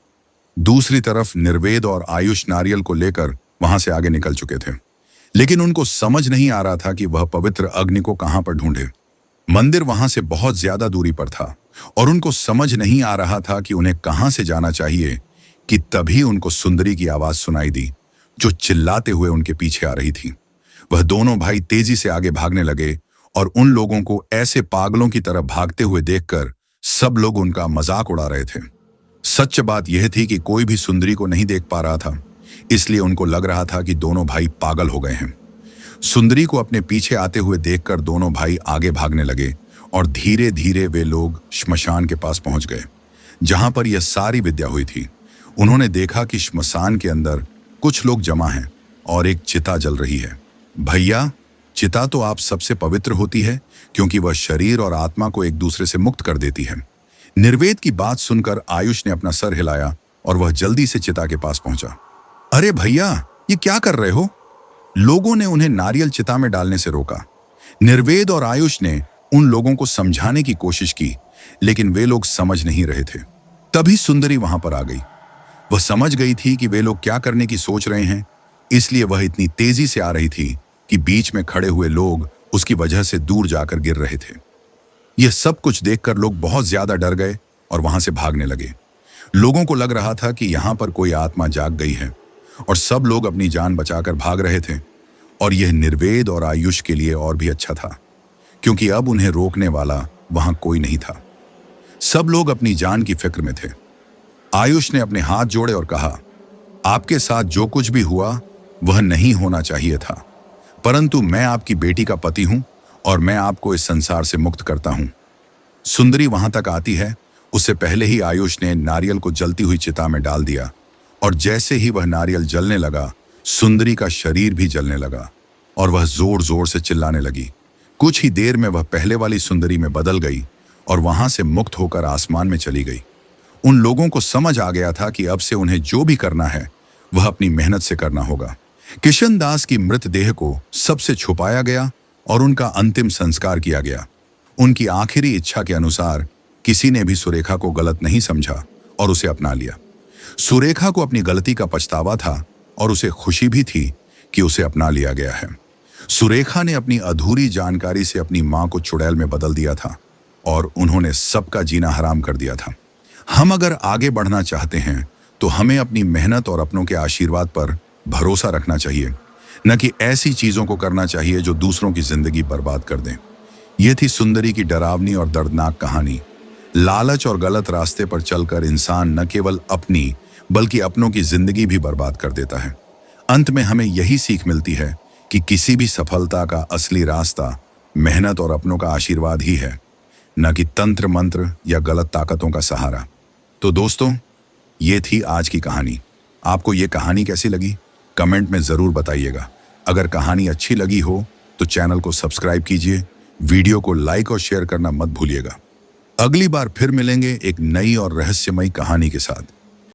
दूसरी तरफ निर्वेद और आयुष नारियल को लेकर वहां से आगे निकल चुके थे, लेकिन उनको समझ नहीं आ रहा था कि वह पवित्र अग्नि को कहां पर ढूंढे। मंदिर वहां से बहुत ज्यादा दूरी पर था और उनको समझ नहीं आ रहा था कि उन्हें कहां से जाना चाहिए कि तभी उनको सुंदरी की आवाज सुनाई दी, जो चिल्लाते हुए उनके पीछे आ रही थी। वह दोनों भाई तेजी से आगे भागने लगे और उन लोगों को ऐसे पागलों की तरह भागते हुए देखकर सब लोग उनका मजाक उड़ा रहे थे। सच बात यह थी कि कोई भी सुंदरी को नहीं देख पा रहा था, इसलिए उनको लग रहा था कि दोनों भाई पागल हो गए हैं। सुंदरी को अपने पीछे आते हुए देखकर दोनों भाई आगे भागने लगे और धीरे धीरे वे लोग श्मशान के पास पहुंच गए, जहां पर यह सारी विद्या हुई थी। उन्होंने देखा कि श्मशान के अंदर कुछ लोग जमा हैं और एक चिता जल रही है। भैया, चिता तो आप सबसे पवित्र होती है, क्योंकि वह शरीर और आत्मा को एक दूसरे से मुक्त कर देती है। निर्वेद की बात सुनकर आयुष ने अपना सर हिलाया और वह जल्दी से चिता के पास पहुंचा। अरे भैया, ये क्या कर रहे हो? लोगों ने उन्हें नारियल चिता में डालने से रोका। निर्वेद और आयुष ने उन लोगों को समझाने की कोशिश की, लेकिन वे लोग समझ नहीं रहे थे। तभी सुंदरी वहां पर आ गई। वह समझ गई थी कि वे लोग क्या करने की सोच रहे हैं, इसलिए वह इतनी तेजी से आ रही थी कि बीच में खड़े हुए लोग उसकी वजह से दूर जाकर गिर रहे थे। यह सब कुछ देखकर लोग बहुत ज्यादा डर गए और वहां से भागने लगे। लोगों को लग रहा था कि यहां पर कोई आत्मा जाग गई है और सब लोग अपनी जान बचाकर भाग रहे थे। और यह निर्वेद और आयुष के लिए और भी अच्छा था, क्योंकि अब उन्हें रोकने वाला वहां कोई नहीं था। सब लोग अपनी जान की फिक्र में थे। आयुष ने अपने हाथ जोड़े और कहा, आपके साथ जो कुछ भी हुआ वह नहीं होना चाहिए था, परंतु मैं आपकी बेटी का पति हूं और मैं आपको इस संसार से मुक्त करता हूं। सुंदरी वहां तक आती है, उससे पहले ही आयुष ने नारियल को जलती हुई चिता में डाल दिया, और जैसे ही वह नारियल जलने लगा, सुंदरी का शरीर भी जलने लगा और वह जोर जोर से चिल्लाने लगी। कुछ ही देर में वह पहले वाली सुंदरी में बदल गई और वहां से मुक्त होकर आसमान में चली गई। उन लोगों को समझ आ गया था कि अब से उन्हें जो भी करना है वह अपनी मेहनत से करना होगा। किशनदास की मृतदेह को सबसे छुपाया गया और उनका अंतिम संस्कार किया गया। उनकी आखिरी इच्छा के अनुसार किसी ने भी सुरेखा को गलत नहीं समझा और उसे अपना लिया। सुरेखा को अपनी गलती का पछतावा था और उसे खुशी भी थी कि उसे अपना लिया गया है। सुरेखा ने अपनी अधूरी जानकारी से अपनी मां को चुड़ैल में बदल दिया था और उन्होंने सबका जीना हराम कर दिया था। हम अगर आगे बढ़ना चाहते हैं तो हमें अपनी मेहनत और अपनों के आशीर्वाद पर भरोसा रखना चाहिए, न कि ऐसी चीजों को करना चाहिए जो दूसरों की जिंदगी बर्बाद कर दें। यह थी सुंदरी की डरावनी और दर्दनाक कहानी। लालच और गलत रास्ते पर चलकर इंसान न केवल अपनी बल्कि अपनों की जिंदगी भी बर्बाद कर देता है। अंत में हमें यही सीख मिलती है कि किसी भी सफलता का असली रास्ता मेहनत और अपनों का आशीर्वाद ही है, न कि तंत्र मंत्र या गलत ताकतों का सहारा। तो दोस्तों, ये थी आज की कहानी। आपको ये कहानी कैसी लगी कमेंट में जरूर बताइएगा। अगर कहानी अच्छी लगी हो तो चैनल को सब्सक्राइब कीजिए, वीडियो को लाइक और शेयर करना मत भूलिएगा। अगली बार फिर मिलेंगे एक नई और रहस्यमयी कहानी के साथ।